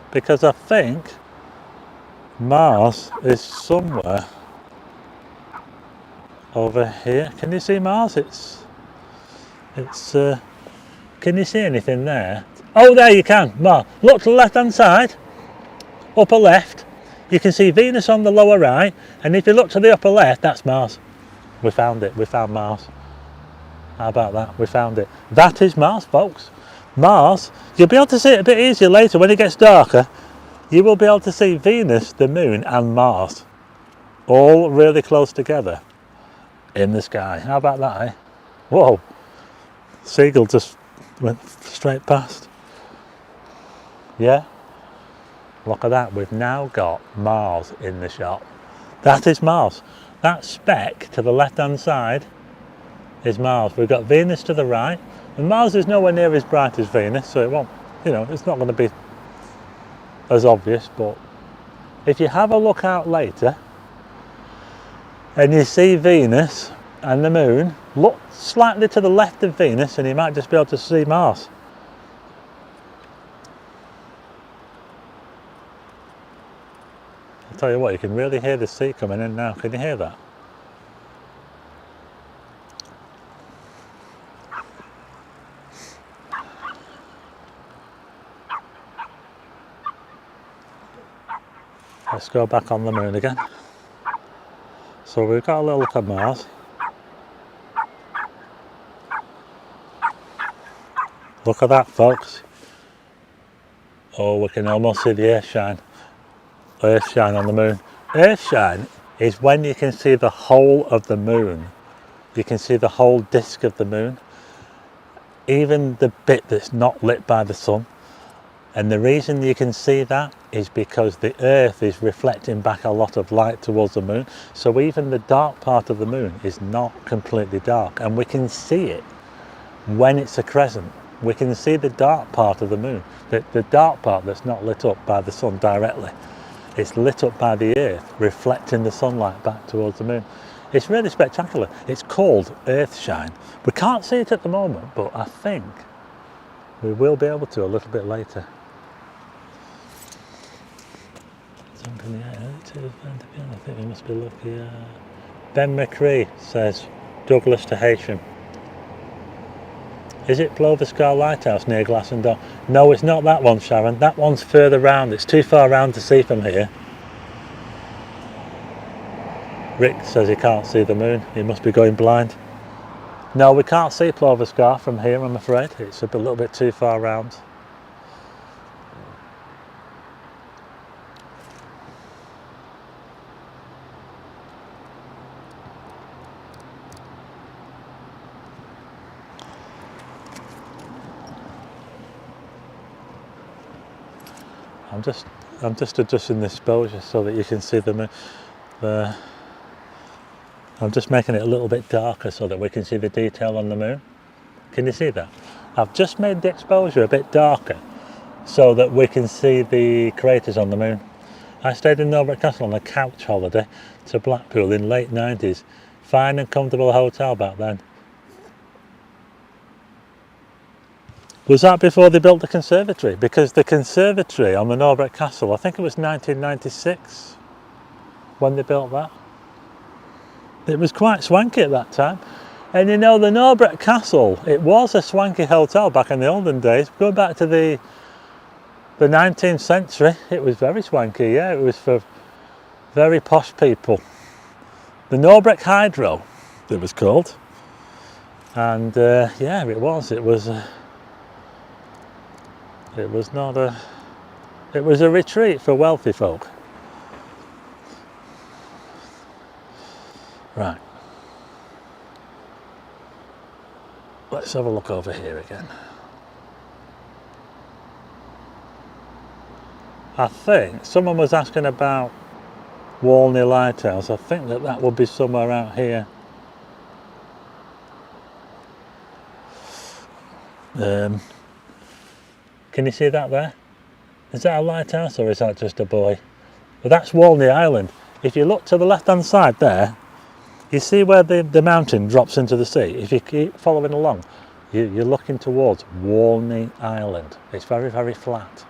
because I think Mars is somewhere over here. Can you see Mars? It's can you see anything there? Oh, there you can. Mars. Look to the left hand side, upper left. You can see Venus on the lower right, and if you look to the upper left, that's Mars. We found it. We found Mars. How about that? We found it. That is Mars, folks. Mars. You'll be able to see it a bit easier later when it gets darker. You will be able to see Venus, the moon, and Mars all really close together in the sky. How about that, eh? Whoa. Seagull just went straight past. Yeah. Look at that. We've now got Mars in the shot. That is Mars. That speck to the left-hand side is Mars. We've got Venus to the right. And Mars is nowhere near as bright as Venus, so it won't, you know, it's not going to be as obvious, but if you have a look out later and you see Venus and the moon, look slightly to the left of Venus and you might just be able to see Mars. I'll tell you what, you can really hear the sea coming in now. Can you hear that? Let's go back on the moon again. So we've got a little look at Mars. Look at that, folks. Oh, we can almost see the earthshine. Earthshine on the moon. Earthshine is when you can see the whole of the moon. You can see the whole disk of the moon, even the bit that's not lit by the sun. And the reason you can see that is because the Earth is reflecting back a lot of light towards the moon. So even the dark part of the moon is not completely dark, and we can see it when it's a crescent. We can see the dark part of the moon, the dark part that's not lit up by the sun directly. It's lit up by the Earth, reflecting the sunlight back towards the moon. It's really spectacular. It's called Earthshine. We can't see it at the moment, but I think we will be able to a little bit later. I think we must be lucky. Ben McCree says, Douglas to Haitian. Is it Ploverscar Lighthouse near Glastonbury? No, it's not that one, Sharon. That one's further round. It's too far round to see from here. Rick says he can't see the moon. He must be going blind. No, we can't see Ploverscar from here, I'm afraid. It's a little bit too far round. I'm just adjusting the exposure so that you can see the moon. I'm just making it a little bit darker so that we can see the detail on the moon. Can you see that? I've just made the exposure a bit darker so that we can see the craters on the moon. I stayed in Norbert Castle on a couch holiday to Blackpool in late 90s. Fine and comfortable hotel back then. Was that before they built the conservatory? Because the conservatory on the Norbert Castle, I think it was 1996 when they built that. It was quite swanky at that time. And you know, the Norbert Castle, it was a swanky hotel back in the olden days. Going back to the 19th century, it was very swanky, yeah. It was for very posh people. The Norbert Hydro, it was called. And yeah, it was a retreat for wealthy folk. Right. Let's have a look over here again. I think someone was asking about Walney Lighthouse. I think that would be somewhere out here. Can you see that there? Is that a lighthouse or is that just a buoy? Well, that's Walney Island. If you look to the left hand side there, you see where the mountain drops into the sea. If you keep following along, you're looking towards Walney Island. It's very, very flat.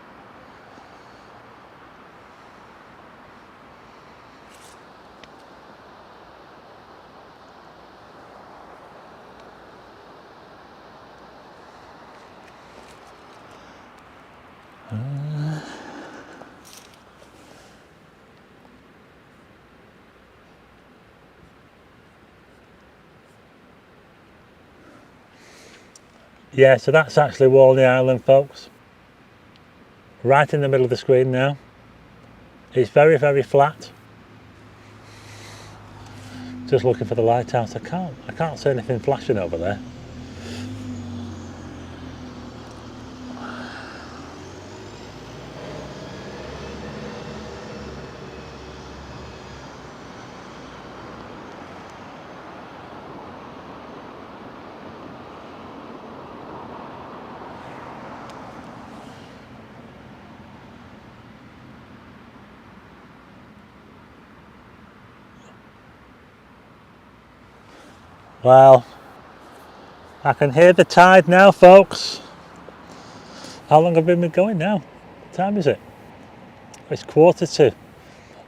Yeah, so that's actually Walney Island, folks. Right in the middle of the screen now. It's very, very flat. Just looking for the lighthouse. I can't see anything flashing over there. Well, I can hear the tide now, folks. How long have we been going now? What time is it? It's 1:45.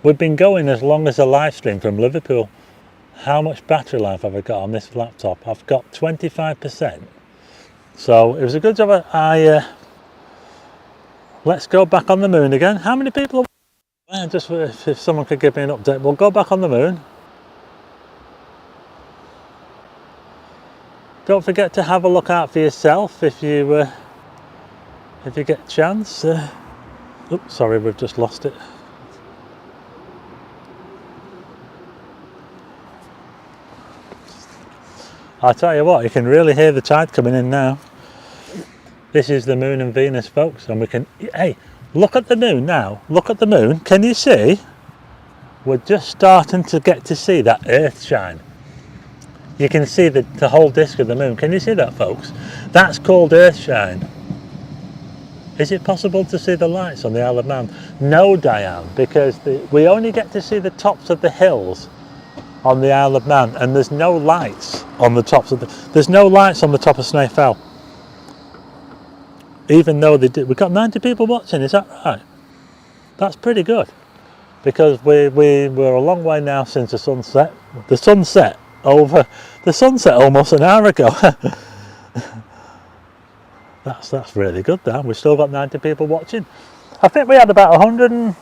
We've been going as long as the live stream from Liverpool. How much battery life have I got on this laptop? I've got 25%. So it was a good job. Let's go back on the moon again. How many people? Just if someone could give me an update, we'll go back on the moon. Don't forget to have a look out for yourself if you get a chance. Oops, sorry, we've just lost it. I'll tell you what, you can really hear the tide coming in now. This is the moon and Venus, folks, and we can, hey, look at the moon now. Look at the moon. Can you see? We're just starting to get to see that earth shine. You can see the whole disc of the moon. Can you see that, folks? That's called earth shine. Is it possible to see the lights on the Isle of Man? No, Diane, because we only get to see the tops of the hills on the Isle of Man, and there's no lights on the tops of there's no lights on the top of Snaith Fell. Even though we've got 90 people watching, is that right? That's pretty good, because we're a long way now since the sunset. The sunset almost an hour ago. That's really good, Dan. We've still got 90 people watching. I think we had about 100 and...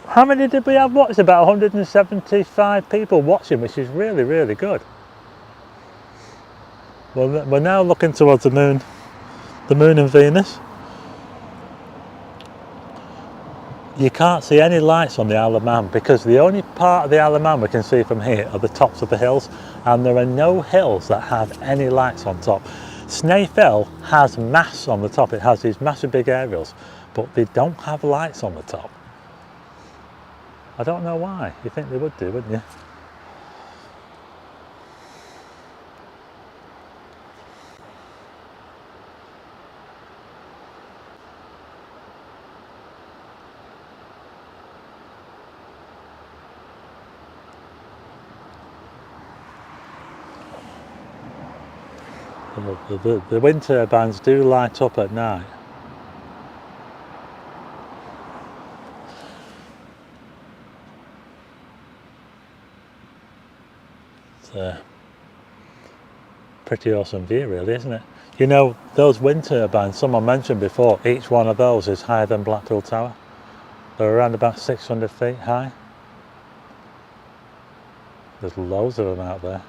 How many did we have watched? About 175 people watching, which is really, really good. Well, we're now looking towards the moon and Venus. You can't see any lights on the Isle of Man, because the only part of the Isle of Man we can see from here are the tops of the hills, and there are no hills that have any lights on top. Snaith Fell has masts on the top. It has these massive big aerials, but they don't have lights on the top. I don't know why. You think they would do, wouldn't you? The wind turbines do light up at night. It's a pretty awesome view, really, isn't it? You know, those wind turbines, someone mentioned before, each one of those is higher than Blackpool Tower. They're around about 600 feet high. There's loads of them out there.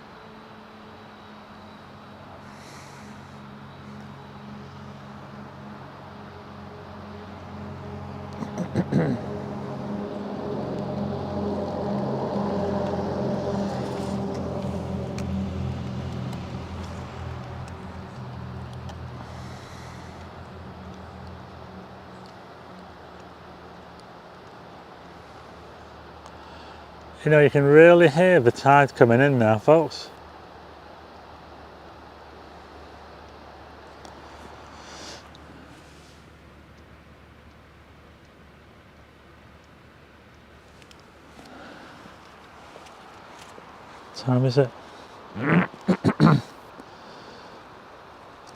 You know, you can really hear the tide coming in now, folks. What time is it?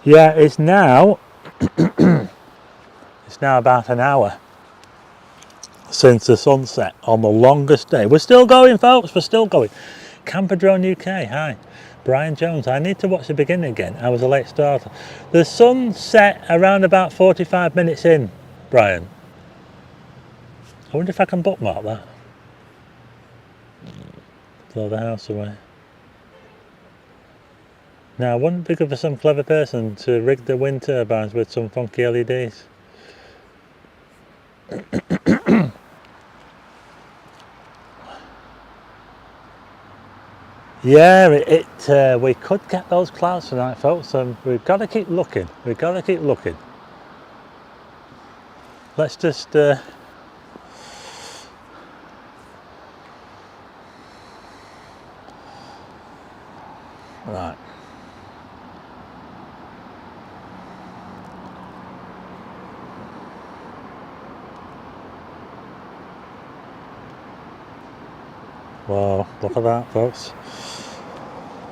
Yeah, it's now about an hour since the sunset on the longest day. We're still going, folks, we're still going. Camperdrone UK, hi. Brian Jones, I need to watch the beginning again. I was a late starter. The sun set around about 45 minutes in, Brian. I wonder if I can bookmark that. Blow the house away. Now, wouldn't it be good for some clever person to rig the wind turbines with some funky LEDs? Yeah, we could get those clouds tonight, folks, and we've got to keep looking. We've got to keep looking. Let's just right. Wow, look at that, folks.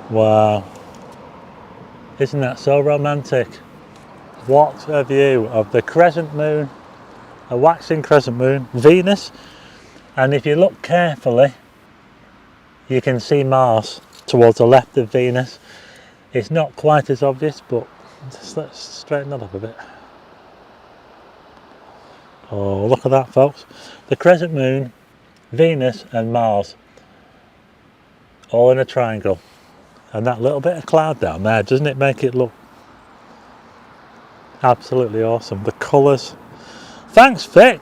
Wow. Isn't that so romantic? What a view of the crescent moon, a waxing crescent moon, Venus, and if you look carefully, you can see Mars towards the left of Venus. It's not quite as obvious, but just let's straighten that up a bit. Oh, look at that, folks. The crescent moon, Venus and Mars, all in a triangle. And that little bit of cloud down there, doesn't it make it look absolutely awesome? The colours. Thanks, Vic.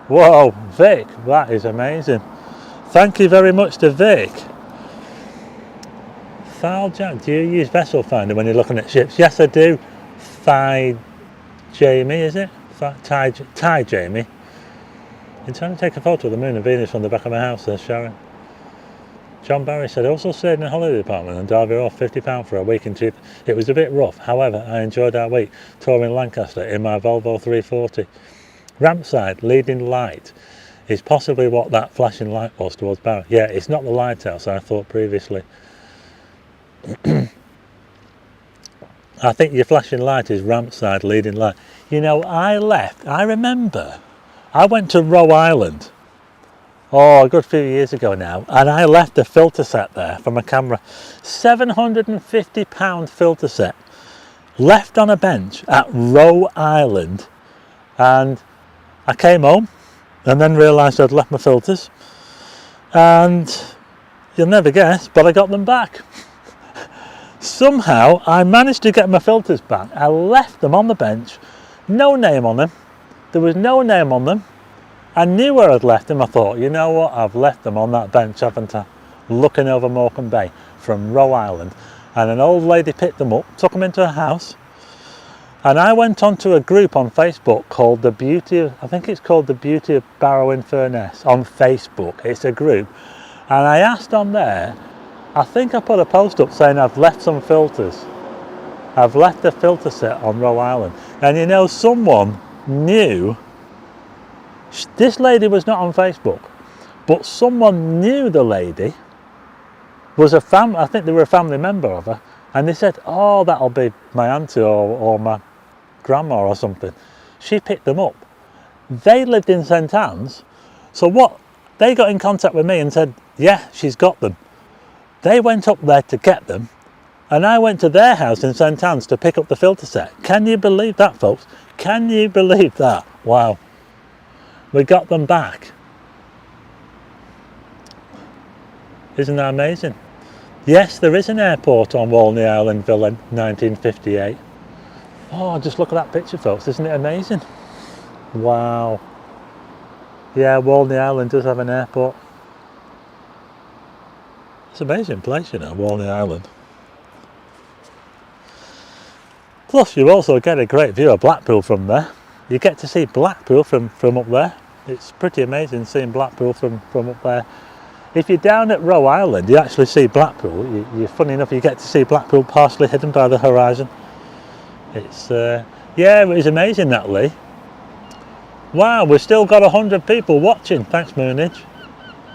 Whoa, Vic, that is amazing. Thank you very much to Vic. Jack, do you use Vessel Finder when you're looking at ships? Yes, I do. Jamie, is it? Ty Jamie. You're trying to take a photo of the moon and Venus from the back of my house there, Sharon. John Barry said, also stayed in the holiday department and Derby off £50 for a week in cheap. It was a bit rough, however, I enjoyed our week touring Lancaster in my Volvo 340. Rampside, leading light, is possibly what that flashing light was towards Barry. Yeah, it's not the lighthouse I thought previously. I think your flashing light is Rampside, leading light. You know, I remember, I went to Roe Island, a good few years ago now, and I left a filter set there from a camera. £750 filter set, left on a bench at Roe Island, and I came home and then realised I'd left my filters, and you'll never guess, but I got them back. Somehow I managed to get my filters back. I left them on the bench, no name on them. There was no name on them. I knew where I'd left them. I thought, you know what, I've left them on that bench, haven't I? Looking over Morecambe Bay from Roe Island. And an old lady picked them up, took them into her house. And I went onto a group on Facebook called The Beauty of, I think it's called The Beauty of Barrow-in-Furness on Facebook. It's a group. And I asked on there, I think I put a post up saying I've left some filters. I've left a filter set on Roe Island. And you know, someone knew, this lady was not on Facebook, but someone knew the lady, was I think they were a family member of her, and they said, oh, that'll be my auntie or my grandma or something. She picked them up. They lived in St Anne's, so what? They got in contact with me and said, yeah, she's got them. They went up there to get them, and I went to their house in St Anne's to pick up the filter set. Can you believe that, folks? Can you believe that? Wow. We got them back. Isn't that amazing? Yes, there is an airport on Walney Island Villa, 1958. Oh, just look at that picture, folks. Isn't it amazing? Wow. Yeah, Walney Island does have an airport. It's an amazing place, you know, Walney Island. Plus, you also get a great view of Blackpool from there. You get to see Blackpool from up there. It's pretty amazing seeing Blackpool from up there. If you're down at Roe Island, you actually see Blackpool. Funny enough, you get to see Blackpool partially hidden by the horizon. It's, yeah, it was amazing, that, Lee. Wow, we've still got 100 people watching. Thanks, Moonage.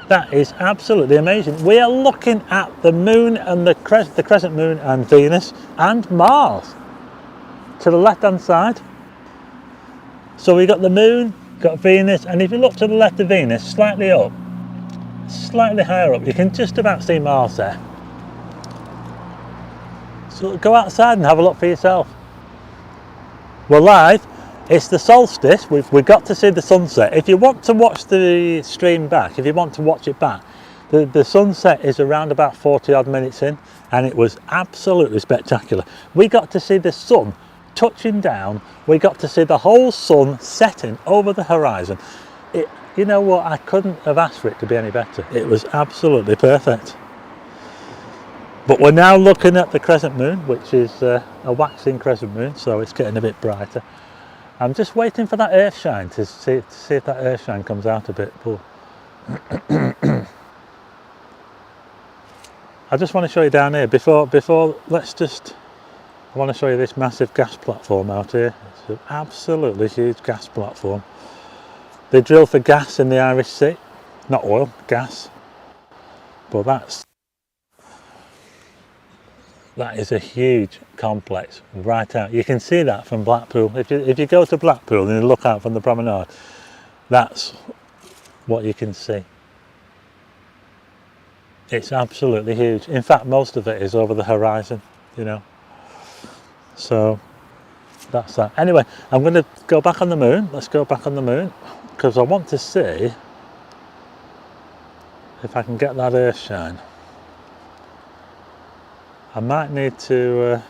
That is absolutely amazing. We are looking at the moon and the crescent moon and Venus and Mars to the left-hand side. So we got the moon, got Venus, and if you look to the left of Venus, slightly up, slightly higher up, you can just about see Mars there. So go outside and have a look for yourself. We're live. It's the solstice. We've got to see the sunset. If you want to watch the stream back, if you want to watch it back, the sunset is around about 40 odd minutes in, and it was absolutely spectacular. We got to see the sun touching down. We got to see the whole sun setting over the horizon. You know what, I couldn't have asked for it to be any better. It was absolutely perfect. But we're now looking at the crescent moon, which is a waxing crescent moon, so it's getting a bit brighter. I'm just waiting for that earthshine to see if that earthshine comes out a bit. But I just want to show you down here before I want to show you this massive gas platform out here. It's an absolutely huge gas platform. They drill for gas in the Irish Sea, not oil, gas. But that is a huge complex right out. You can see that from Blackpool. If you go to Blackpool and you look out from the promenade, that's what you can see. It's absolutely huge. In fact, most of it is over the horizon, you know. So that's that. Anyway, I'm going to go back on the moon. Let's go back on the moon because I want to see if I can get that earthshine. I might need to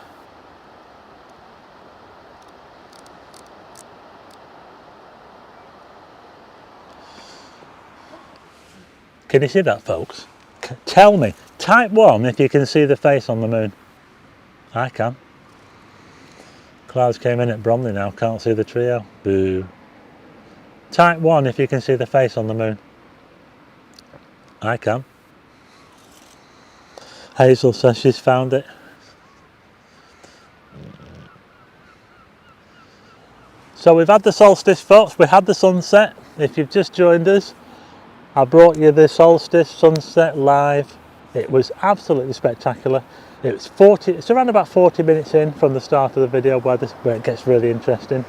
Can you see that, folks? Tell Type 1 if you can see the face on the moon. I can. Clouds came in at Bromley now, can't see the trio. Boo. Type 1 if you can see the face on the moon. I can. Hazel says she's found it. So we've had the solstice, folks, we had the sunset. If you've just joined us, I brought you the solstice sunset live. It was absolutely spectacular. It's around about 40 minutes in from the start of the video where it gets really interesting.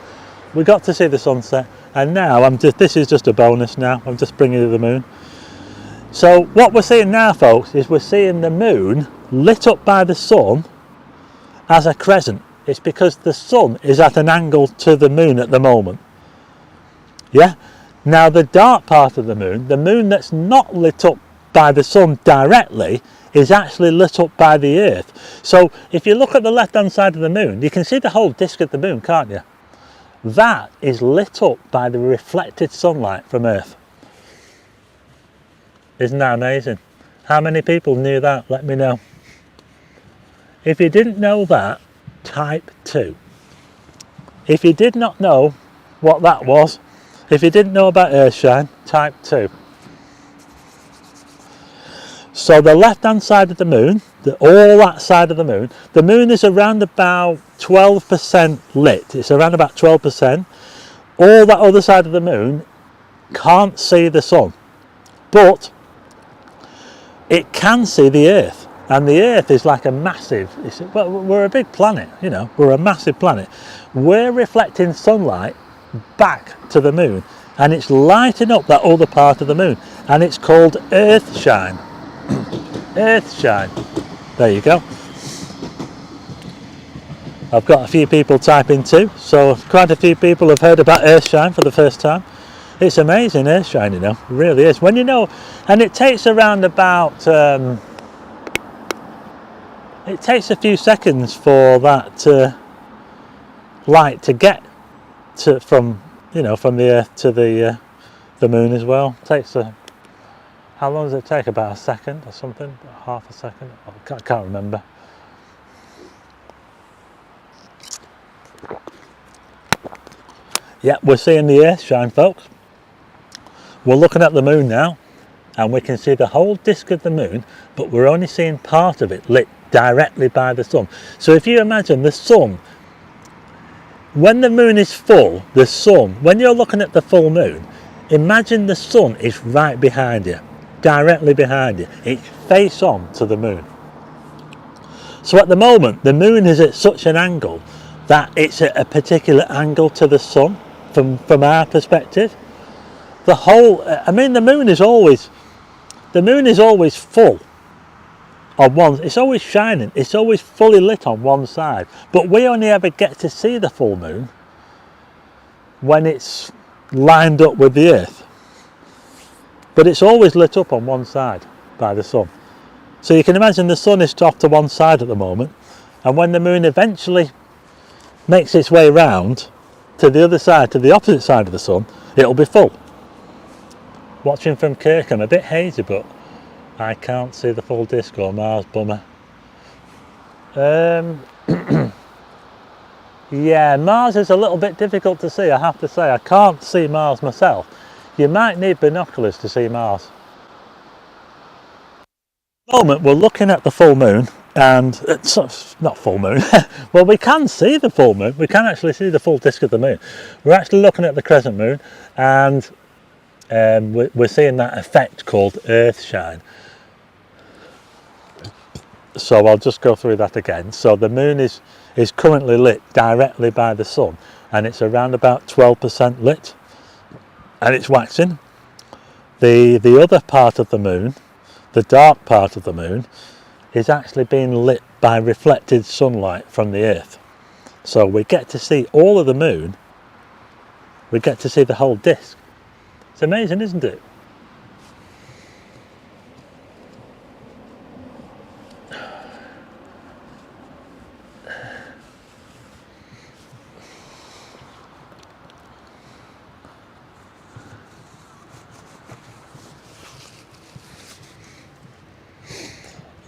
We got to see the sunset, and now this is just a bonus now. I'm just bringing you the moon. So what we're seeing now, folks, is we're seeing the moon lit up by the sun as a crescent. It's because the sun is at an angle to the moon at the moment. Yeah? Now the dark part of the moon that's not lit up by the sun directly, is actually lit up by the earth. So if you look at the left hand side of the moon, you can see the whole disk of the moon, can't you? That is lit up by the reflected sunlight from earth. Isn't that amazing? How many people knew that? Let me know. If you didn't know that, type 2. If you did not know what that was, if you didn't know about Earthshine, type 2. So the left hand side of the moon, all that side of the moon is around about 12% lit. It's around about 12%. All that other side of the moon can't see the sun, but it can see the earth. And the earth is like a massive, we're a big planet, you know, we're a massive planet. We're reflecting sunlight back to the moon, and it's lighting up that other part of the moon, and it's called Earthshine. Earthshine. There you go. I've got a few people typing too, so quite a few people have heard about Earthshine for the first time. It's amazing, Earthshine, you know, it really is. When you know, and it takes around about, it takes a few seconds for that light to get from the earth to the moon as well. It takes how long does it take? About a second or something? Half a second? I can't remember. Yeah, we're seeing the Earthshine, folks. We're looking at the moon now, and we can see the whole disk of the moon, but we're only seeing part of it lit directly by the sun. So if you imagine the sun, when the moon is full, the sun, when you're looking at the full moon, imagine the sun is right behind you, directly behind you. It's face on to the moon. So at the moment, the moon is at such an angle that it's at a particular angle to the sun from our perspective. The whole, I mean, the moon is always full on one, it's always shining, it's always fully lit on one side, but we only ever get to see the full moon when it's lined up with the earth, but it's always lit up on one side by the sun. So you can imagine the sun is off to one side at the moment, and when the moon eventually makes its way round to the other side, to the opposite side of the sun, it'll be full. Watching from Kirkham, a bit hazy, but I can't see the full disc, or Mars, bummer. Yeah, Mars is a little bit difficult to see, I have to say. I can't see Mars myself. You might need binoculars to see Mars. At the moment we're looking at the full moon, and it's not full moon. Well, we can see the full moon, we can actually see the full disc of the moon. We're actually looking at the crescent moon, and we're seeing that effect called Earthshine. So I'll just go through that again. So the moon is currently lit directly by the sun, and it's around about 12% lit, and it's waxing. The other part of the moon, the dark part of the moon, is actually being lit by reflected sunlight from the earth. So we get to see all of the moon, we get to see the whole disk. It's amazing, isn't it?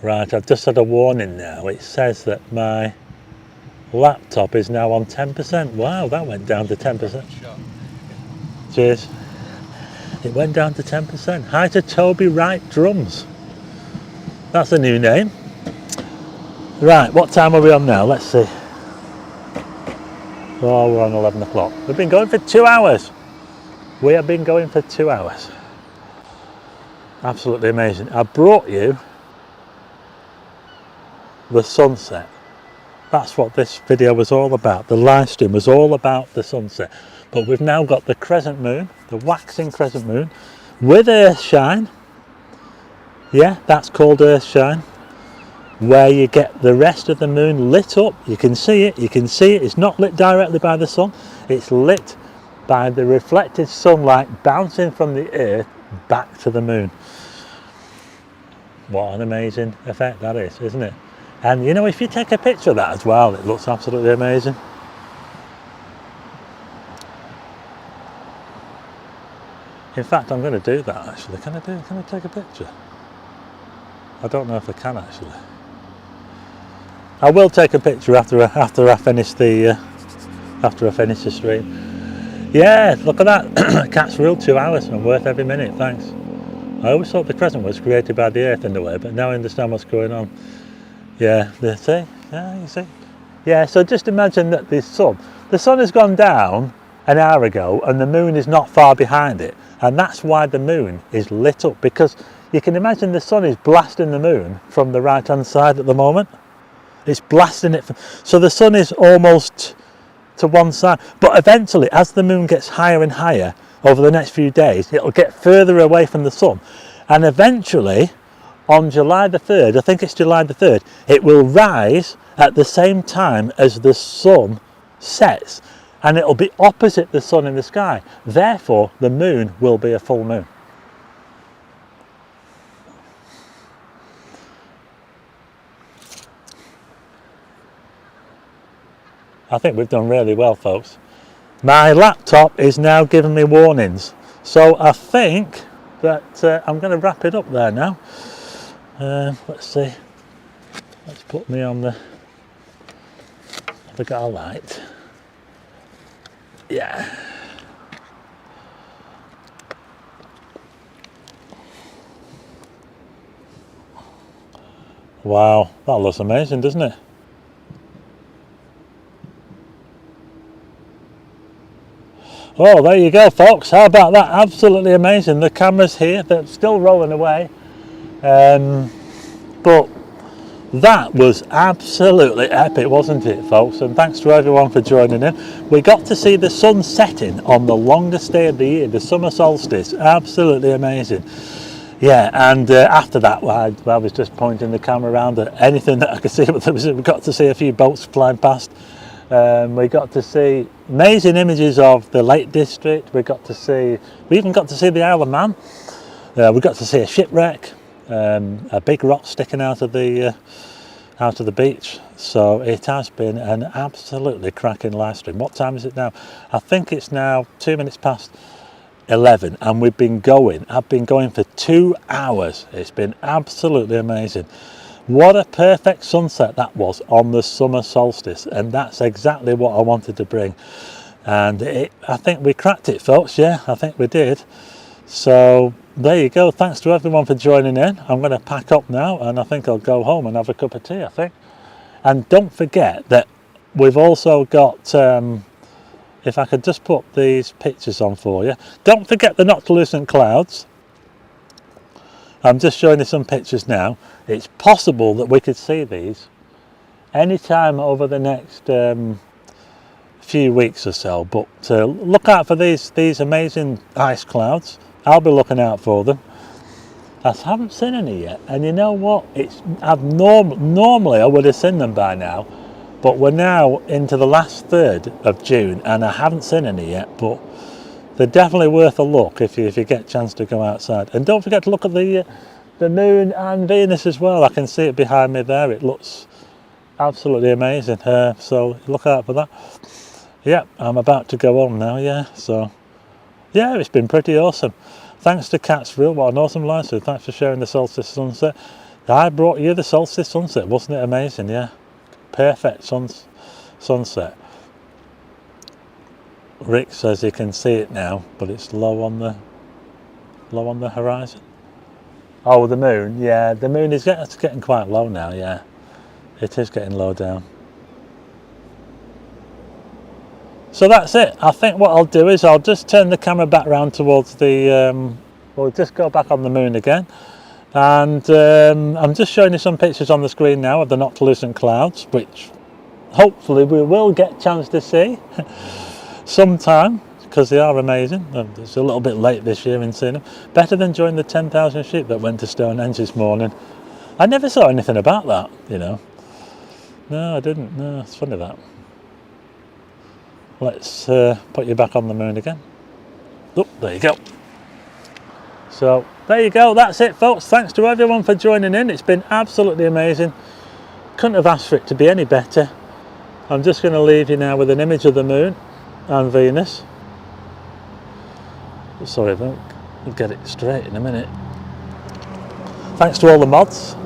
Right, I've just had a warning now. It says that my laptop is now on 10%. Wow, that went down to 10%. Cheers. It went down to 10%. Hi to Toby Wright Drums. That's a new name. Right, what time are we on now? Let's see. Oh, we're on 11 o'clock. We've been going for 2 hours. We have been going for 2 hours. Absolutely amazing. I brought you the sunset. That's what this video was all about. The live stream was all about the sunset. But we've now got the crescent moon, the waxing crescent moon, with earthshine. Yeah, that's called earthshine, where you get the rest of the moon lit up. You can see it, It's not lit directly by the sun. It's lit by the reflected sunlight bouncing from the earth back to the moon. What an amazing effect that is, isn't it? And you know, if you take a picture of that as well, it looks absolutely amazing. In fact, I'm going to do that actually. Can I take a picture? I don't know if I can actually. I will take a picture after I finish the stream. Yeah, look at that. Cat's rule 2 hours and worth every minute. Thanks. I always thought the crescent was created by the earth in a way, but now I understand what's going on. Yeah, you see. Yeah, so just imagine that the sun has gone down an hour ago and the moon is not far behind it, and that's why the moon is lit up, because you can imagine the sun is blasting the moon from the right hand side at the moment. It's blasting it, so the sun is almost to one side, but eventually as the moon gets higher and higher over the next few days, it'll get further away from the sun, and eventually on July the 3rd, I think it's July the 3rd, it will rise at the same time as the sun sets, and it'll be opposite the sun in the sky. Therefore, the moon will be a full moon. I think we've done really well, folks. My laptop is now giving me warnings, so I think that I'm going to wrap it up there now. Let's see. Let's put me on the. Have I got a light? Yeah. Wow, that looks amazing, doesn't it? Oh, there you go, folks. How about that? Absolutely amazing. The camera's here. They're still rolling away. But that was absolutely epic, wasn't it, folks? And thanks to everyone for joining in. We got to see the sun setting on the longest day of the year, the summer solstice. Absolutely amazing. Yeah, and after that, I was just pointing the camera around at anything that I could see. We got to see a few boats flying past. We got to see amazing images of the Lake District. We even got to see the Isle of Man. We got to see a shipwreck, a big rock sticking out of the beach. So it has been an absolutely cracking live stream. What time is it now? I think it's now 2 minutes past 11, and I've been going for 2 hours. It's been absolutely amazing. What a perfect sunset that was on the summer solstice, and that's exactly what I wanted to bring. And I think we cracked it, folks. Yeah, I think we did. So there you go. Thanks to everyone for joining in. I'm going to pack up now, and I think I'll go home and have a cup of tea, I think. And don't forget that we've also got, if I could just put these pictures on for you. Don't forget the noctilucent clouds. I'm just showing you some pictures now. It's possible that we could see these anytime over the next few weeks or so, but look out for these amazing ice clouds. I'll be looking out for them. I haven't seen any yet, and you know what? Normally I would have seen them by now, but we're now into the last third of June, and I haven't seen any yet, but they're definitely worth a look if you get a chance to go outside. And don't forget to look at the moon and Venus as well. I can see it behind me there. It looks absolutely amazing. So look out for that. Yeah, I'm about to go on now. Yeah, so yeah, it's been pretty awesome. Thanks to Cat's Reel. What an awesome live stream. Thanks for sharing the solstice sunset. I brought you the Solstice sunset, wasn't it amazing? Yeah, perfect sunset. Rick says he can see it now, but it's low on the horizon. Oh, the moon. Yeah, the moon is getting quite low now. Yeah, it is getting low down. So that's it. I think what I'll do is I'll just turn the camera back round towards the. We'll just go back on the moon again, and I'm just showing you some pictures on the screen now of the noctilucent clouds, which hopefully we will get a chance to see sometime, because they are amazing. It's a little bit late this year in seeing them. Better than joining the 10,000 sheep that went to Stonehenge this morning. I never saw anything about that, you know. No, I didn't. No, it's funny that. Let's put you back on the moon again. Oh, there you go. So there you go. That's it, folks. Thanks to everyone for joining in. It's been absolutely amazing. Couldn't have asked for it to be any better. I'm just going to leave you now with an image of the moon and Venus. Sorry, we'll get it straight in a minute. Thanks to all the mods.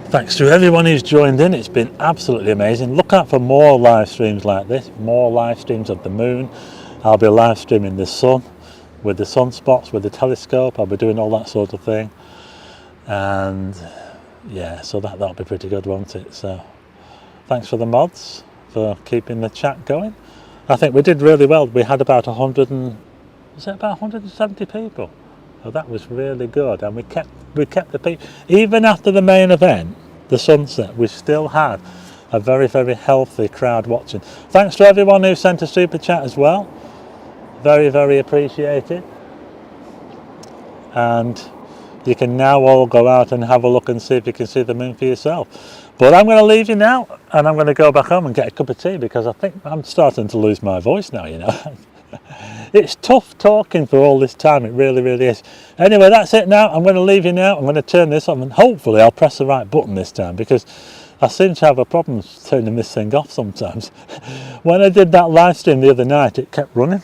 Thanks to everyone who's joined in. It's been absolutely amazing. Look out for more live streams like this, more live streams of the moon. I'll be live streaming the sun with the sunspots, with the telescope. I'll be doing all that sort of thing. And yeah, so that'll be pretty good, won't it? So thanks for the mods for keeping the chat going. I think we did really well. We had about 170 people. So that was really good, and we kept the people. Even after the main event, the sunset, we still had a very, very healthy crowd watching. Thanks to everyone who sent a super chat as well. Very, very appreciated. And you can now all go out and have a look and see if you can see the moon for yourself. But I'm going to leave you now, and I'm going to go back home and get a cup of tea, because I think I'm starting to lose my voice now, you know. It's tough talking for all this time, it really, really is. Anyway, that's it now. I'm going to leave you now. I'm going to turn this on, and hopefully I'll press the right button this time, because I seem to have a problem turning this thing off sometimes. When I did that live stream the other night, it kept running.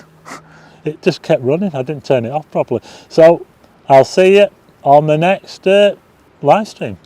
It just kept running. I didn't turn it off properly. So I'll see you on the next live stream.